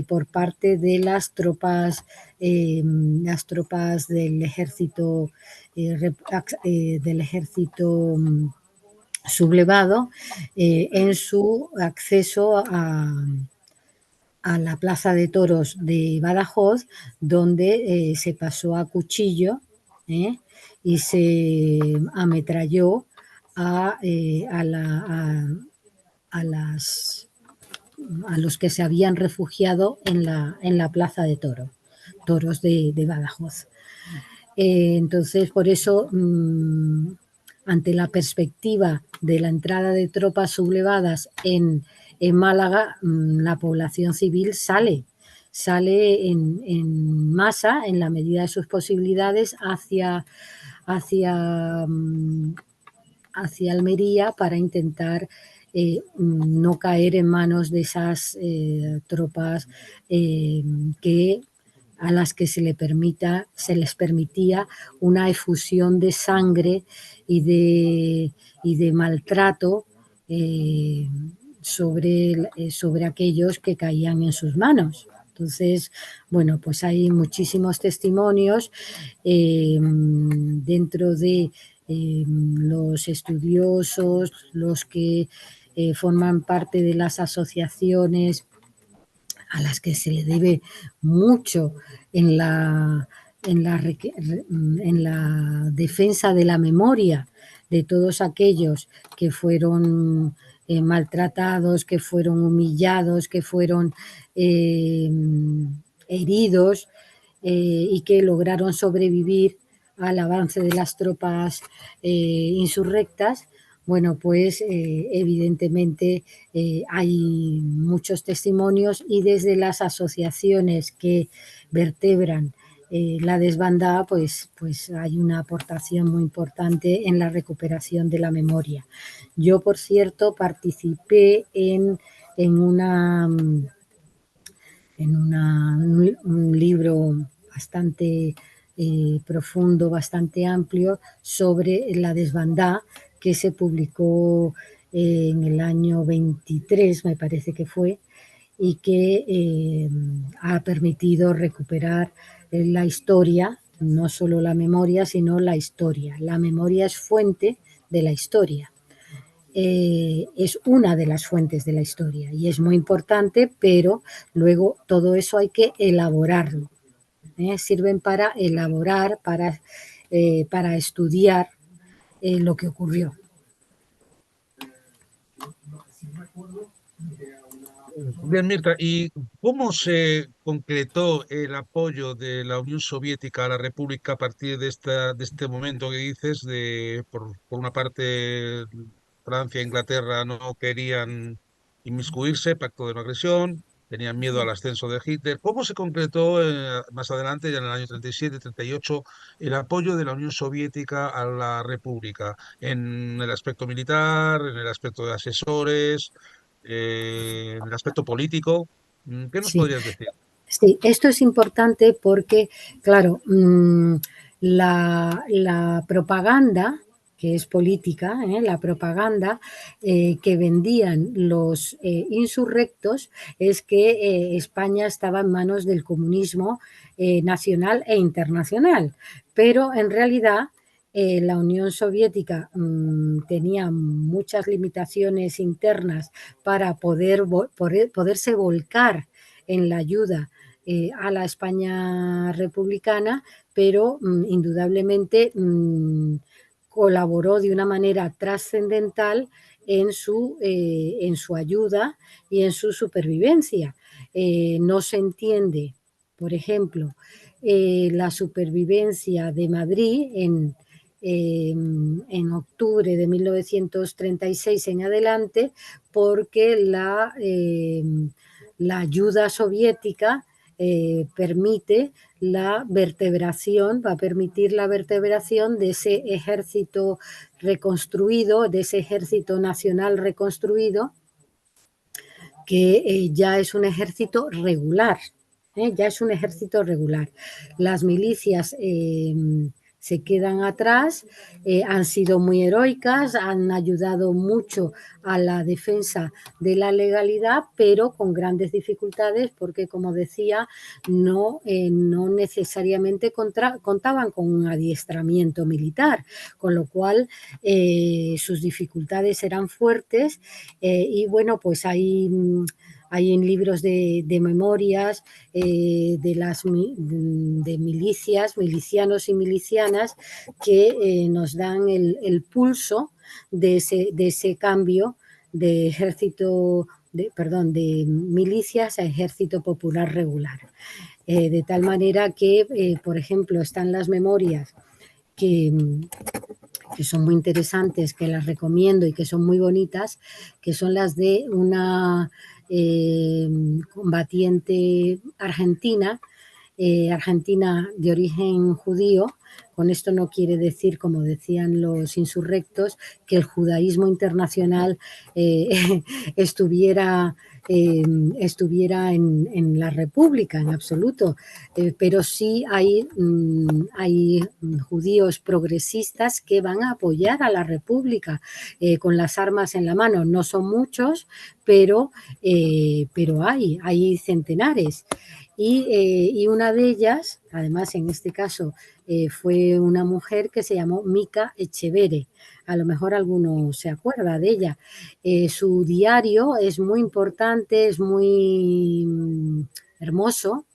por parte de las tropas del ejército sublevado en su acceso a la plaza de toros de Badajoz, donde se pasó a cuchillo y se ametralló a, a los que se habían refugiado en la plaza de toros de Badajoz. Entonces, por eso, ante la perspectiva de la entrada de tropas sublevadas en Málaga, la población civil sale en masa, en la medida de sus posibilidades, hacia Almería para intentar no caer en manos de esas tropas a las que se les permitía una efusión de sangre y de maltrato sobre aquellos que caían en sus manos. Entonces, bueno, pues hay muchísimos testimonios dentro de los estudiosos, los que forman parte de las asociaciones a las que se le debe mucho en la defensa de la memoria de todos aquellos que fueron maltratados, que fueron humillados, que fueron heridos y que lograron sobrevivir al avance de las tropas insurrectas. Bueno, pues evidentemente hay muchos testimonios y desde las asociaciones que vertebran la desbandada, pues hay una aportación muy importante en la recuperación de la memoria. Yo, por cierto, participé en un libro bastante profundo, bastante amplio sobre la desbandada que se publicó en el año 23, me parece que fue, y que ha permitido recuperar la historia, no solo la memoria, sino la historia. La memoria es fuente de la historia. Es una de las fuentes de la historia y es muy importante, pero luego todo eso hay que elaborarlo. Sirven para elaborar, para estudiar lo que ocurrió. Bien, Mirta, ¿y cómo se concretó el apoyo de la Unión Soviética a la República a partir de este momento que dices, por una parte Francia e Inglaterra no querían inmiscuirse, pacto de no agresión, tenían miedo al ascenso de Hitler? ¿Cómo se concretó más adelante, ya en el año 37, 38, el apoyo de la Unión Soviética a la República en el aspecto militar, en el aspecto de asesores? En el aspecto político, ¿qué nos Sí, podrías decir? sí, esto es importante porque, claro, la propaganda, que es política, la propaganda que vendían los insurrectos es que España estaba en manos del comunismo nacional e internacional, pero en realidad la Unión Soviética tenía muchas limitaciones internas para poderse volcar en la ayuda a la España republicana, pero indudablemente colaboró de una manera trascendental en su ayuda y en su supervivencia. No se entiende, por ejemplo, la supervivencia de Madrid en octubre de 1936 en adelante, porque la ayuda soviética permite la vertebración, va a permitir la vertebración de ese ejército reconstruido, de ese ejército nacional reconstruido, que ya es un ejército regular, ya es un ejército regular. Las milicias se quedan atrás, han sido muy heroicas, han ayudado mucho a la defensa de la legalidad, pero con grandes dificultades porque, como decía, no necesariamente contaban con un adiestramiento militar, con lo cual sus dificultades eran fuertes y bueno, pues hay en libros de memorias de milicias, milicianos y milicianas que nos dan el pulso de ese cambio de ejército, de milicias a ejército popular regular. De tal manera que, por ejemplo, están las memorias que son muy interesantes, que las recomiendo y que son muy bonitas, que son las de una combatiente argentina, argentina de origen judío. Con esto no quiere decir, como decían los insurrectos, que el judaísmo internacional estuviera en la República, en absoluto, pero sí hay judíos progresistas que van a apoyar a la República con las armas en la mano. No son muchos, pero hay centenares. Y una de ellas, además en este caso, fue una mujer que se llamó Mica Echevere. A lo mejor alguno se acuerda de ella. Su diario es muy importante, es muy hermoso.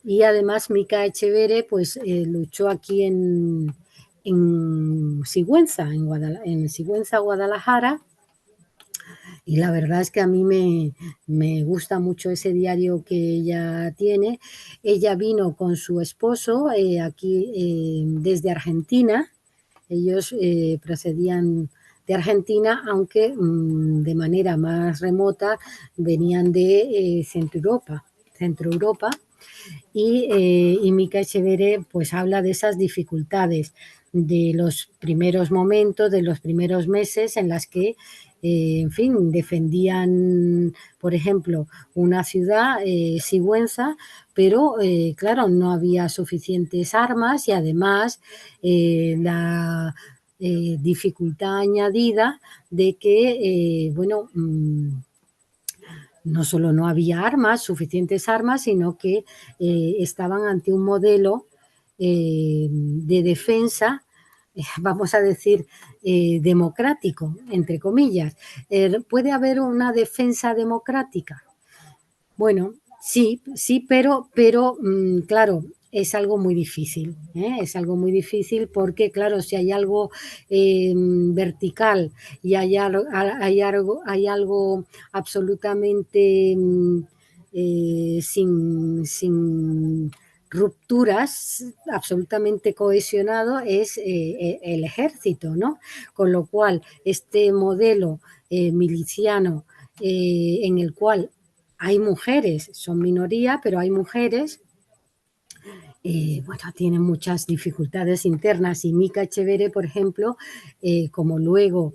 Y además Mica Echevere pues, luchó aquí en Sigüenza, en Sigüenza, Guadalajara, Y la verdad es que a mí me gusta mucho ese diario que ella tiene. Ella vino con su esposo aquí desde Argentina. Ellos procedían de Argentina, aunque de manera más remota venían de Centro Europa, y Mica Echeverre pues habla de esas dificultades, de los primeros momentos, de los primeros meses en las que, en fin, defendían, por ejemplo, una ciudad, Sigüenza, pero claro, no había suficientes armas y además la dificultad añadida de que, bueno, no solo no había armas, suficientes armas, sino que estaban ante un modelo de defensa, vamos a decir, democrático, entre comillas. ¿Puede haber una defensa democrática? Bueno, sí, sí, pero claro, es algo muy difícil, ¿eh? Es algo muy difícil porque, claro, si hay algo vertical y hay algo absolutamente sin rupturas, absolutamente cohesionado, es el ejército, ¿no? Con lo cual, este modelo miliciano en el cual hay mujeres, son minoría, pero hay mujeres, bueno, tienen muchas dificultades internas y Mica Echeverre, por ejemplo, como luego,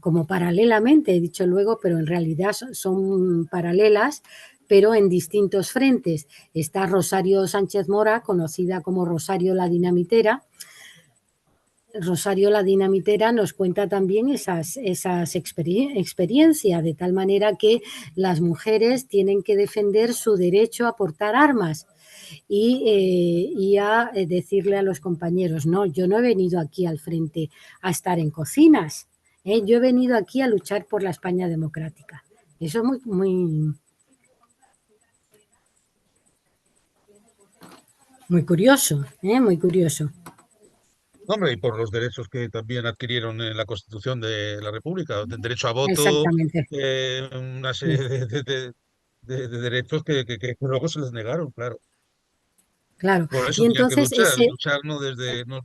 como paralelamente, he dicho luego, pero en realidad son paralelas, pero en distintos frentes. Está Rosario Sánchez Mora, conocida como Rosario la Dinamitera. Rosario la Dinamitera nos cuenta también esas experiencias, de tal manera que las mujeres tienen que defender su derecho a portar armas y a decirle a los compañeros, no, yo no he venido aquí al frente a estar en cocinas, yo he venido aquí a luchar por la España democrática. Eso es muy curioso, muy curioso. Hombre, y por los derechos que también adquirieron en la Constitución de la República, el derecho a voto, Exactamente. una serie de derechos que luego se les negaron, claro. Claro. Por eso Y tenían que entonces luchar, y ese, luchar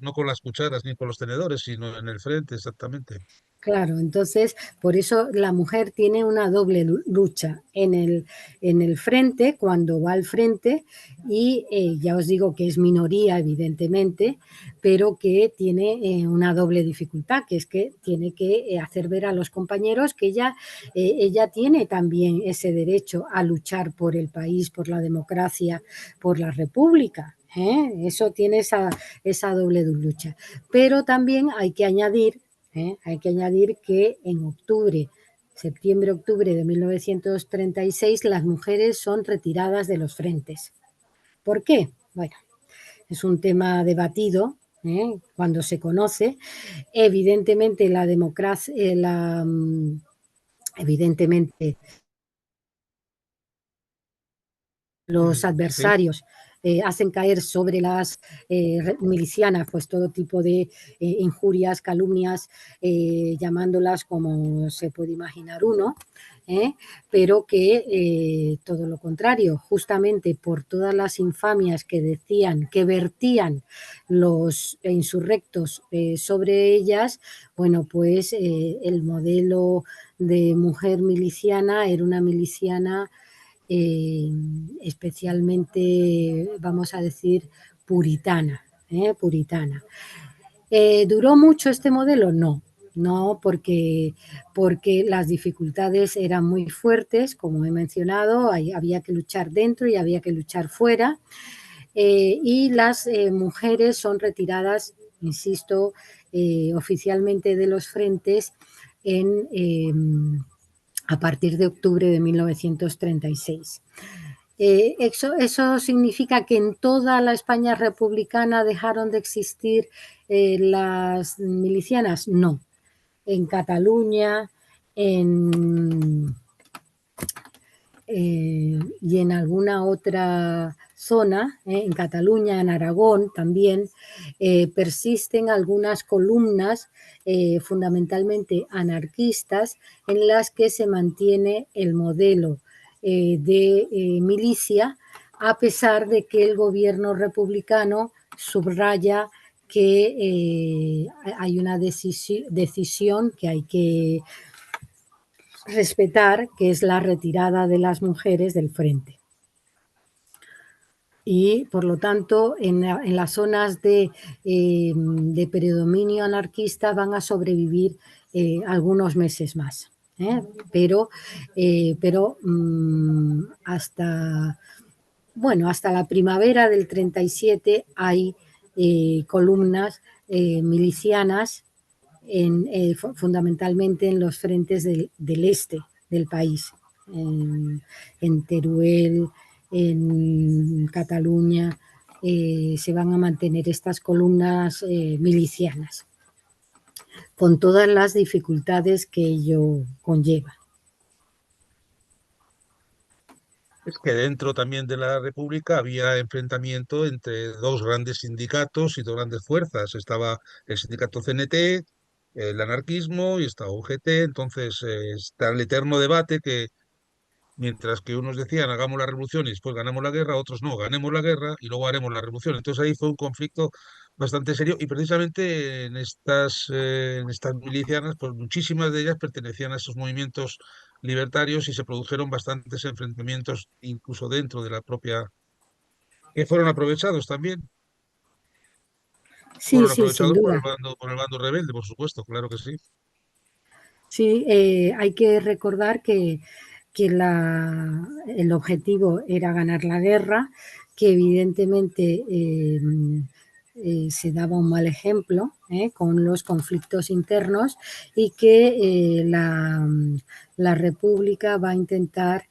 no con las cucharas ni con los tenedores, sino en el frente, exactamente. claro, entonces por eso la mujer tiene una doble lucha en el frente, cuando va al frente, y ya os digo que es minoría, evidentemente, pero que tiene una doble dificultad, que es que tiene que hacer ver a los compañeros que ella tiene también ese derecho a luchar por el país, por la democracia, por la república. Eso tiene esa doble lucha. Pero también hay que añadir que en septiembre-octubre de 1936, las mujeres son retiradas de los frentes. ¿Por qué? Bueno, es un tema debatido cuando se conoce. Evidentemente, la democracia, evidentemente, los Sí, adversarios hacen caer sobre las milicianas pues todo tipo de injurias, calumnias, llamándolas como se puede imaginar uno, pero que todo lo contrario, justamente por todas las infamias que decían, que vertían los insurrectos sobre ellas, bueno, pues el modelo de mujer miliciana era una miliciana especialmente, vamos a decir, puritana. Puritana. ¿Duró mucho este modelo? No, no, porque las dificultades eran muy fuertes, como he mencionado, había que luchar dentro y había que luchar fuera, y las mujeres son retiradas, insisto, oficialmente de los frentes a partir de octubre de 1936. Eso significa que en toda la España republicana dejaron de existir las milicianas. No. En Cataluña y en alguna otra zona, en Cataluña, en Aragón también, persisten algunas columnas fundamentalmente anarquistas en las que se mantiene el modelo de milicia, a pesar de que el gobierno republicano subraya que hay una decisión que hay que respetar, que es la retirada de las mujeres del frente. Y, por lo tanto, en las zonas de predominio anarquista van a sobrevivir algunos meses más. Pero hasta la primavera del 37 hay columnas milicianas fundamentalmente en los frentes del este del país, en Teruel, en Cataluña, se van a mantener estas columnas milicianas, con todas las dificultades que ello conlleva. Es que dentro también de la República había enfrentamiento entre dos grandes sindicatos y dos grandes fuerzas. Estaba el sindicato CNT, el anarquismo, y estaba UGT. Entonces está el eterno debate que mientras que unos decían hagamos la revolución y después ganamos la guerra, otros no, ganemos la guerra y luego haremos la revolución. Entonces ahí fue un conflicto bastante serio y precisamente en estas milicianas, pues muchísimas de ellas pertenecían a esos movimientos libertarios y se produjeron bastantes enfrentamientos incluso dentro de la propia, que fueron aprovechados también, Sí, fueron sí, sin aprovechados duda. por el bando rebelde, por supuesto, claro que sí. Sí, hay que recordar que el objetivo era ganar la guerra, que evidentemente se daba un mal ejemplo con los conflictos internos y que la República va a intentar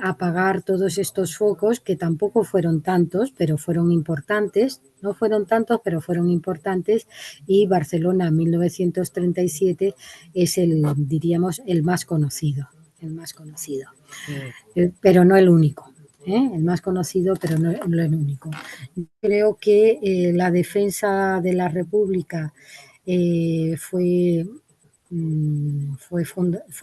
apagar todos estos focos, que tampoco fueron tantos, pero fueron importantes. No fueron tantos, pero fueron importantes, y Barcelona 1937 es diríamos, el más conocido. Mm. Pero no el único. El más conocido, pero no el único. Creo que la defensa de la República fue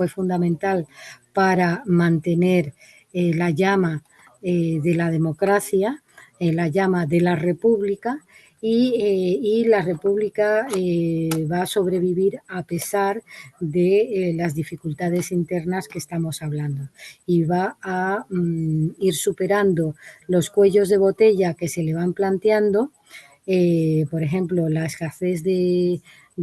fundamental para mantener la llama de la democracia, la llama de la República, y la República va a sobrevivir a pesar de las dificultades internas que estamos hablando, y va a ir superando los cuellos de botella que se le van planteando. Por ejemplo, la escasez de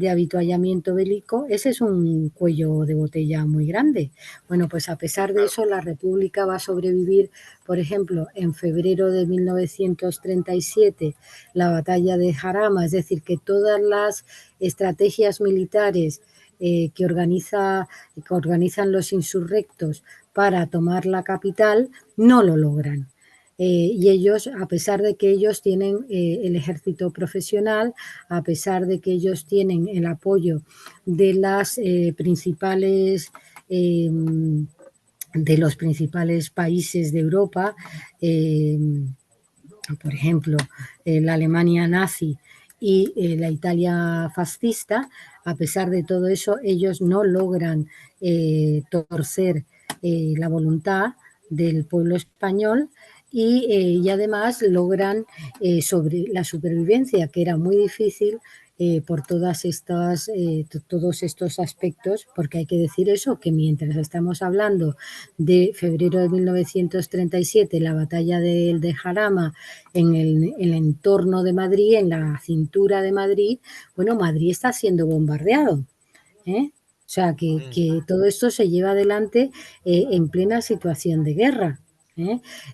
avituallamiento bélico, ese es un cuello de botella muy grande. Bueno, pues a pesar de eso, la República va a sobrevivir. Por ejemplo, en febrero de 1937, la batalla de Jarama, es decir, que todas las estrategias militares que organizan los insurrectos para tomar la capital no lo logran. Y ellos, a pesar de que ellos tienen el ejército profesional, a pesar de que ellos tienen el apoyo de las principales de los principales países de Europa, por ejemplo, la Alemania nazi y la Italia fascista, a pesar de todo eso, ellos no logran torcer la voluntad del pueblo español, y además logran la supervivencia, que era muy difícil por todos estos aspectos, porque hay que decir eso, que mientras estamos hablando de febrero de 1937, la batalla de Jarama, en el entorno de Madrid, en la cintura de Madrid, bueno, Madrid está siendo bombardeado. O sea, que todo esto se lleva adelante en plena situación de guerra.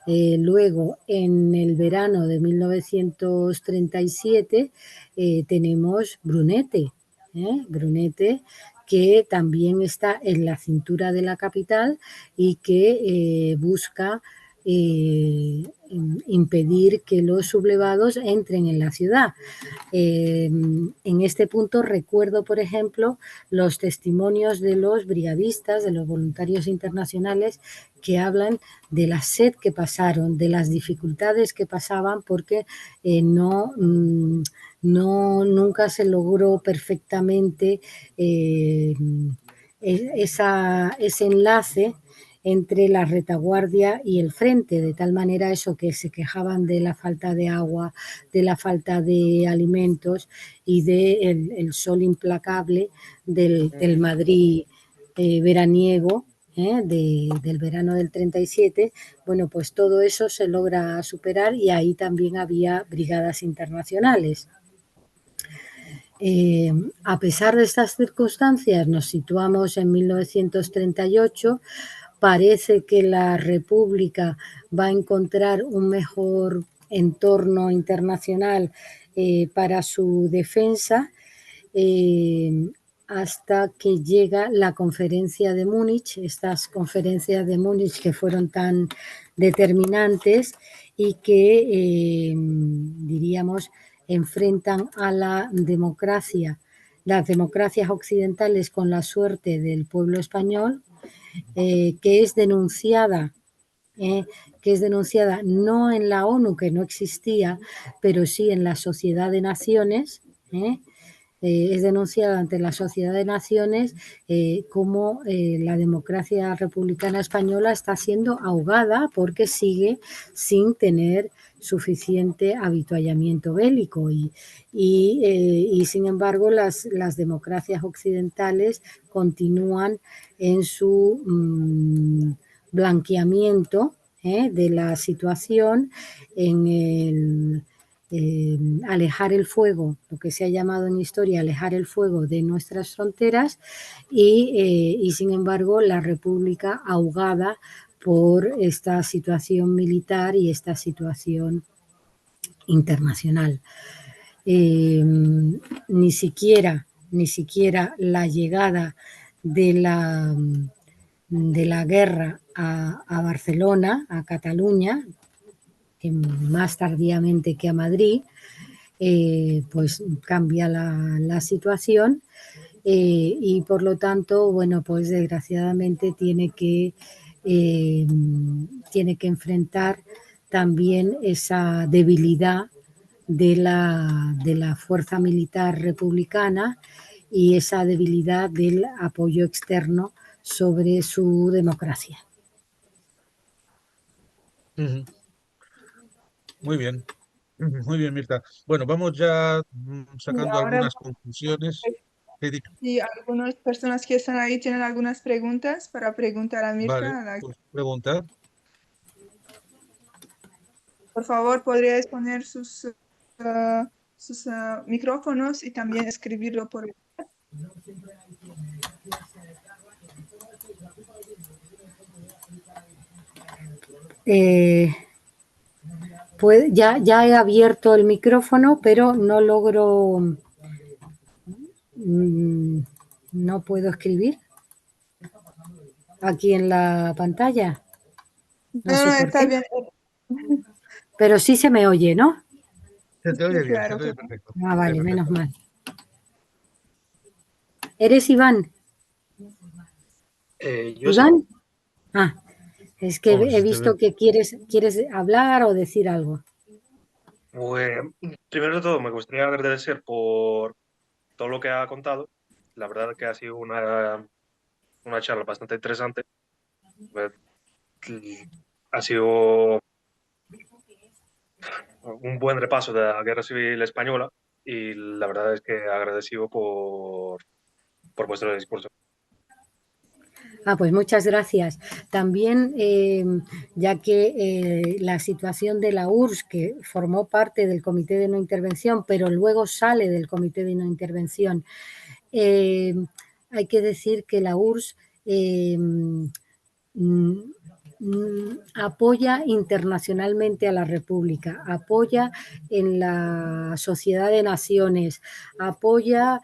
Luego, en el verano de 1937, tenemos Brunete. Brunete, que también está en la cintura de la capital y que busca impedir que los sublevados entren en la ciudad. En este punto recuerdo, por ejemplo, los testimonios de los brigadistas, de los voluntarios internacionales, que hablan de la sed que pasaron, de las dificultades que pasaban, porque nunca se logró perfectamente ese enlace entre la retaguardia y el frente, de tal manera eso que se quejaban de la falta de agua, de la falta de alimentos y del el sol implacable del Madrid veraniego, del verano del 37. Bueno, pues todo eso se logra superar y ahí también había brigadas internacionales. A pesar de estas circunstancias, nos situamos en 1938. Parece que la República va a encontrar un mejor entorno internacional para su defensa, hasta que llega la conferencia de Múnich, estas conferencias de Múnich que fueron tan determinantes y que, diríamos, enfrentan a la democracia, las democracias occidentales con la suerte del pueblo español, que es denunciada no en la ONU, que no existía, pero sí en la Sociedad de Naciones. Es denunciada ante la Sociedad de Naciones como la democracia republicana española está siendo ahogada porque sigue sin tener suficiente avituallamiento bélico y sin embargo las democracias occidentales continúan en su blanqueamiento de la situación, en el alejar el fuego, lo que se ha llamado en historia alejar el fuego de nuestras fronteras y sin embargo la República ahogada por esta situación militar y esta situación internacional. Ni siquiera la llegada de la guerra a Barcelona, a Cataluña, que más tardíamente que a Madrid, pues cambia la situación y por lo tanto, bueno, pues desgraciadamente tiene que enfrentar también esa debilidad de la fuerza militar republicana y esa debilidad del apoyo externo sobre su democracia. Muy bien, muy bien, Mirta. Bueno, vamos ya Y sacando ahora, algunas conclusiones. si algunas personas que están ahí tienen algunas preguntas para preguntar a Vale, Mirta, pues pregunta. por favor, podríais poner sus micrófonos y también escribirlo por el chat. Pues ya he abierto el micrófono, pero no logro, no puedo escribir aquí en la pantalla. No sé por Está qué. bien. Pero sí se me oye, ¿no? Se te oye bien, se Claro, te oye claro. perfecto. Ah, vale, menos Perfecto. mal. ¿Eres Iván? Yo sí. ¿Iván? Ah, es que Hombre, he se te ve. visto que quieres hablar o decir algo. Pues, primero de todo, me gustaría agradecer por todo lo que ha contado. La verdad que ha sido una charla bastante interesante. Ha sido un buen repaso de la Guerra Civil Española y la verdad es que agradecido por vuestro discurso. Pues muchas gracias. También, ya que la situación de la URSS, que formó parte del Comité de No Intervención, pero luego sale del Comité de No Intervención, hay que decir que la URSS apoya internacionalmente a la República, apoya en la Sociedad de Naciones, apoya,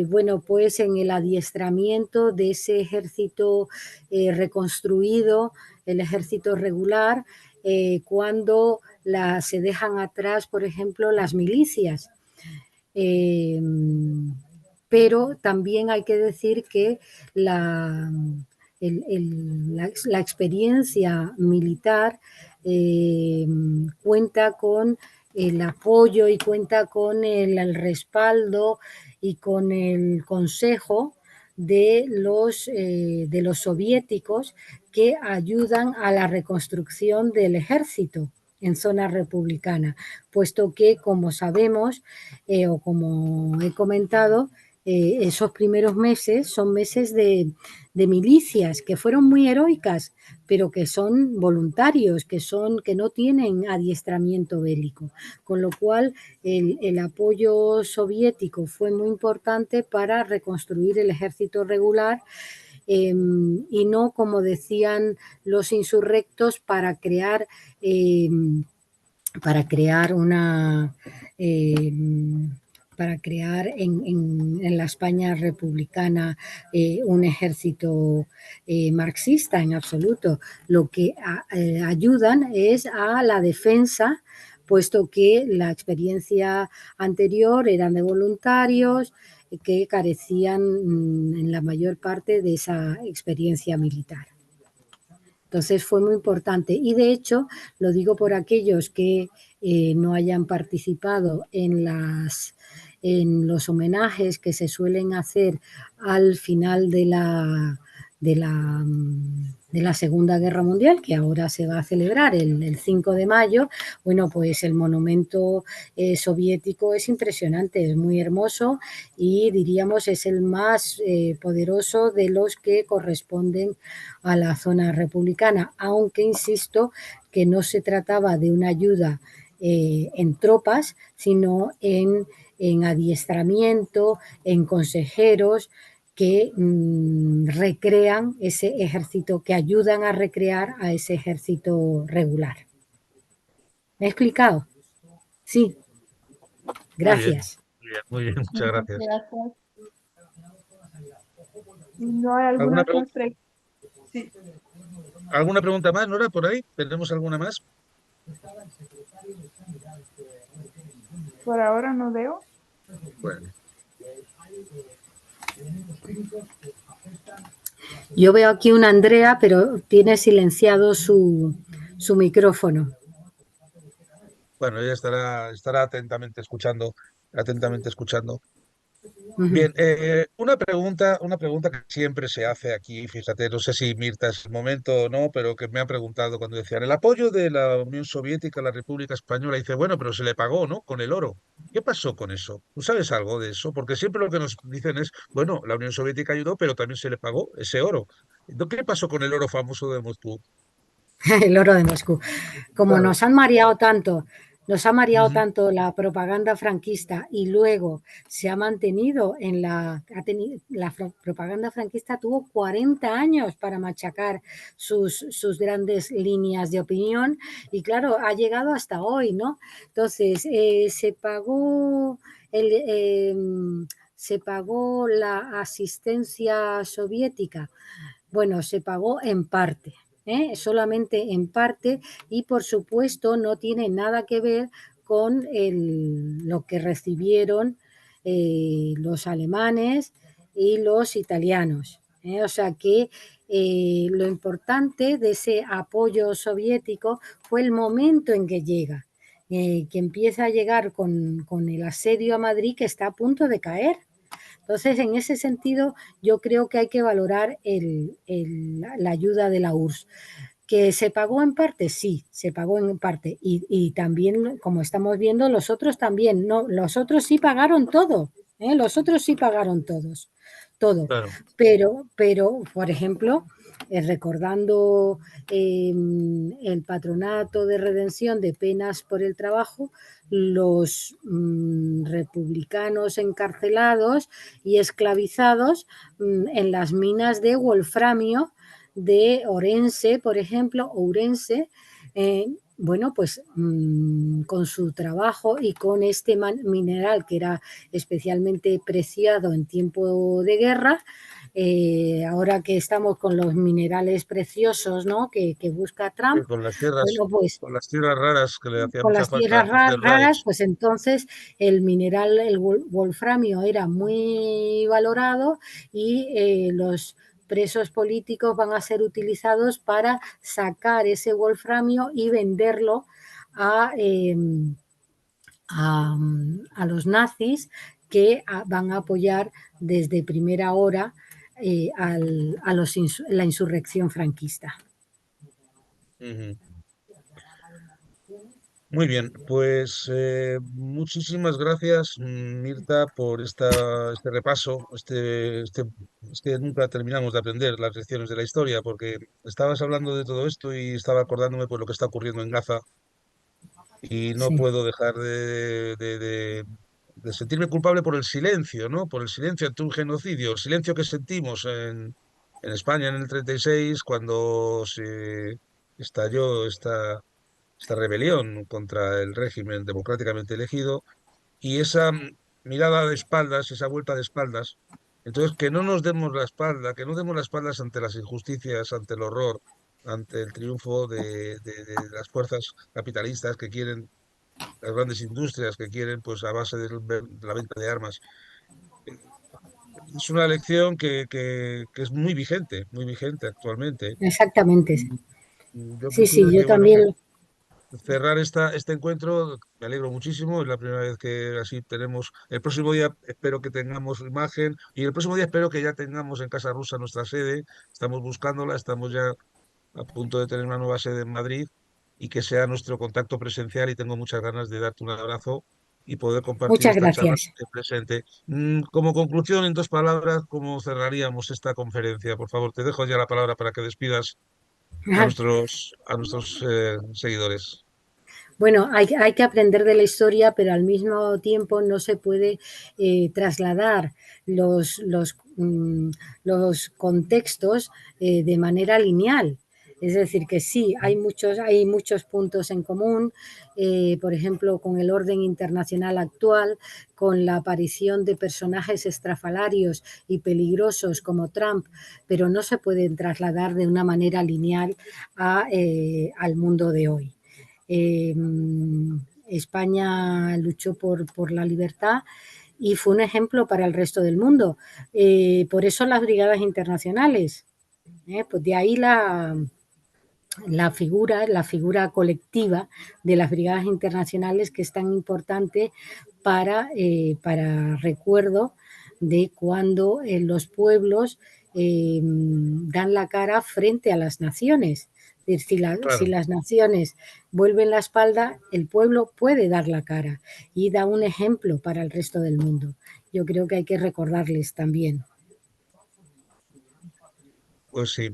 bueno, pues en el adiestramiento de ese ejército reconstruido, el ejército regular, cuando se dejan atrás, por ejemplo, las milicias. Pero también hay que decir que la experiencia militar cuenta con el apoyo y cuenta con el respaldo y con el consejo de los soviéticos, que ayudan a la reconstrucción del ejército en zona republicana, puesto que, como sabemos, o como he comentado, esos primeros meses son meses de milicias que fueron muy heroicas, pero que son voluntarios, que no tienen adiestramiento bélico, con lo cual el apoyo soviético fue muy importante para reconstruir el ejército regular, y no, como decían los insurrectos, para crear una para crear en la España republicana un ejército marxista, en absoluto. Lo que ayudan es a la defensa, puesto que la experiencia anterior eran de voluntarios que carecían en la mayor parte de esa experiencia militar. Entonces fue muy importante, y de hecho lo digo por aquellos que no hayan participado en los homenajes que se suelen hacer al final de la Segunda Guerra Mundial, que ahora se va a celebrar el 5 de mayo. Bueno, pues el monumento soviético es impresionante, es muy hermoso, y diríamos es el más poderoso de los que corresponden a la zona republicana, aunque insisto que no se trataba de una ayuda en tropas, sino en adiestramiento, en consejeros que recrean ese ejército, que ayudan a recrear a ese ejército regular. ¿Me he explicado? Sí. Gracias. Muy bien, muchas gracias. Gracias. ¿No hay ¿Alguna algunas más preguntas? Sí. ¿Alguna pregunta más, Nora, por ahí? ¿Tenemos alguna más? Por ahora no veo. Bueno. Yo veo aquí una Andrea, pero tiene silenciado su micrófono. Bueno, ella estará atentamente escuchando. Uh-huh. Bien, una pregunta que siempre se hace aquí, fíjate, no sé si Mirta es el momento o no, pero que me han preguntado cuando decían el apoyo de la Unión Soviética a la República Española. Y dice, bueno, pero se le pagó, ¿no? Con el oro. ¿Qué pasó con eso? ¿Tú sabes algo de eso? Porque siempre lo que nos dicen es, bueno, la Unión Soviética ayudó, pero también se le pagó ese oro. ¿Qué pasó con el oro famoso de Moscú? El oro de Moscú. Como Claro. nos ha mareado tanto Ujú. la propaganda franquista, y luego se ha mantenido la propaganda franquista tuvo 40 años para machacar sus grandes líneas de opinión, y claro, ha llegado hasta hoy, ¿no? Entonces, se pagó la asistencia soviética. Bueno, se pagó en parte, solamente en parte, y por supuesto no tiene nada que ver con lo que recibieron los alemanes y los italianos. O sea que lo importante de ese apoyo soviético fue el momento en que llega, que empieza a llegar con el asedio a Madrid, que está a punto de caer. Entonces, en ese sentido, yo creo que hay que valorar la ayuda de la URSS. ¿Que se pagó en parte? Sí, se pagó en parte. Y también, como estamos viendo, los otros también. No, los otros sí pagaron todo. Los otros sí pagaron todo. Claro. Pero, por ejemplo, recordando el Patronato de Redención de Penas por el Trabajo, los republicanos encarcelados y esclavizados en las minas de wolframio de Orense, por ejemplo, Ourense, bueno, pues con su trabajo y con este mineral que era especialmente preciado en tiempo de guerra, ahora que estamos con los minerales preciosos, ¿no? que busca Trump, Con bueno, pues con las tierras raras que le hacía con mucha las falta a tierras Mr. raras, Rice. pues entonces el mineral, el wolframio era muy valorado y los presos políticos van a ser utilizados para sacar ese wolframio y venderlo a, a los nazis que van a apoyar desde primera hora la insurrección franquista. Ujú. Muy bien, pues muchísimas gracias, Mirta, por este repaso. Es que nunca terminamos de aprender las lecciones de la historia, porque estabas hablando de todo esto y estaba acordándome por lo que está ocurriendo en Gaza y no Sí. puedo dejar de sentirme culpable por el silencio, ¿no? Por el silencio ante un genocidio, el silencio que sentimos en España en el 36 cuando se estalló esta rebelión contra el régimen democráticamente elegido y esa mirada de espaldas, esa vuelta de espaldas. Entonces, que no nos demos la espalda, que no demos las espaldas ante las injusticias, ante el horror, ante el triunfo de las fuerzas capitalistas que quieren, las grandes industrias que quieren, pues a base de la venta de armas. Es una lección que es muy vigente actualmente. Exactamente. Y yo Sí, sí, quisiera yo que, bueno, que también. cerrar este encuentro. Me alegro muchísimo, es la primera vez que así tenemos. El próximo día espero que tengamos imagen y el próximo día espero que ya tengamos en Casa Rusa nuestra sede. Estamos buscándola, estamos ya a punto de tener una nueva sede en Madrid y que sea nuestro contacto presencial y tengo muchas ganas de darte un abrazo y poder compartir Muchas esta charla gracias. presente. Como conclusión, en dos palabras, ¿cómo cerraríamos esta conferencia? Por favor, te dejo ya la palabra para que despidas a nuestros seguidores. Bueno, hay que aprender de la historia, pero al mismo tiempo no se puede trasladar los contextos de manera lineal. Es decir, que sí, hay muchos puntos en común, por ejemplo, con el orden internacional actual, con la aparición de personajes estrafalarios y peligrosos como Trump, pero no se pueden trasladar de una manera lineal al mundo de hoy. España luchó por la libertad y fue un ejemplo para el resto del mundo. Por eso las brigadas internacionales, pues de ahí la figura colectiva de las brigadas internacionales que es tan importante para recuerdo de cuando los pueblos dan la cara frente a las naciones. Es decir, si Claro. las naciones vuelven la espalda, el pueblo puede dar la cara y da un ejemplo para el resto del mundo. Yo creo que hay que recordarles también. Pues sí,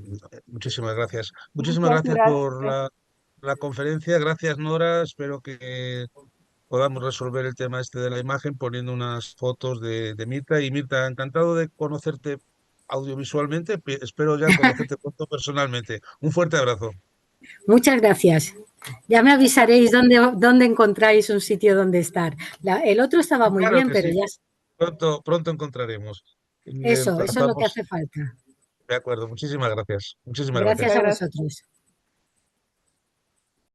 muchísimas gracias. Muchísimas Muchas gracias por gracias. la conferencia. Gracias, Nora. Espero que podamos resolver el tema este de la imagen poniendo unas fotos de Mirta. Y Mirta, encantado de conocerte audiovisualmente. Espero ya conocerte pronto personalmente. Un fuerte abrazo. Muchas gracias. Ya me avisaréis dónde encontráis un sitio donde estar. El otro estaba muy Claro bien, que pero sí. ya Pronto encontraremos. eso es lo que Emplazamos. hace falta. De acuerdo. Muchísimas gracias. Muchísimas Gracias gracias. Muchas a gracias. vosotros.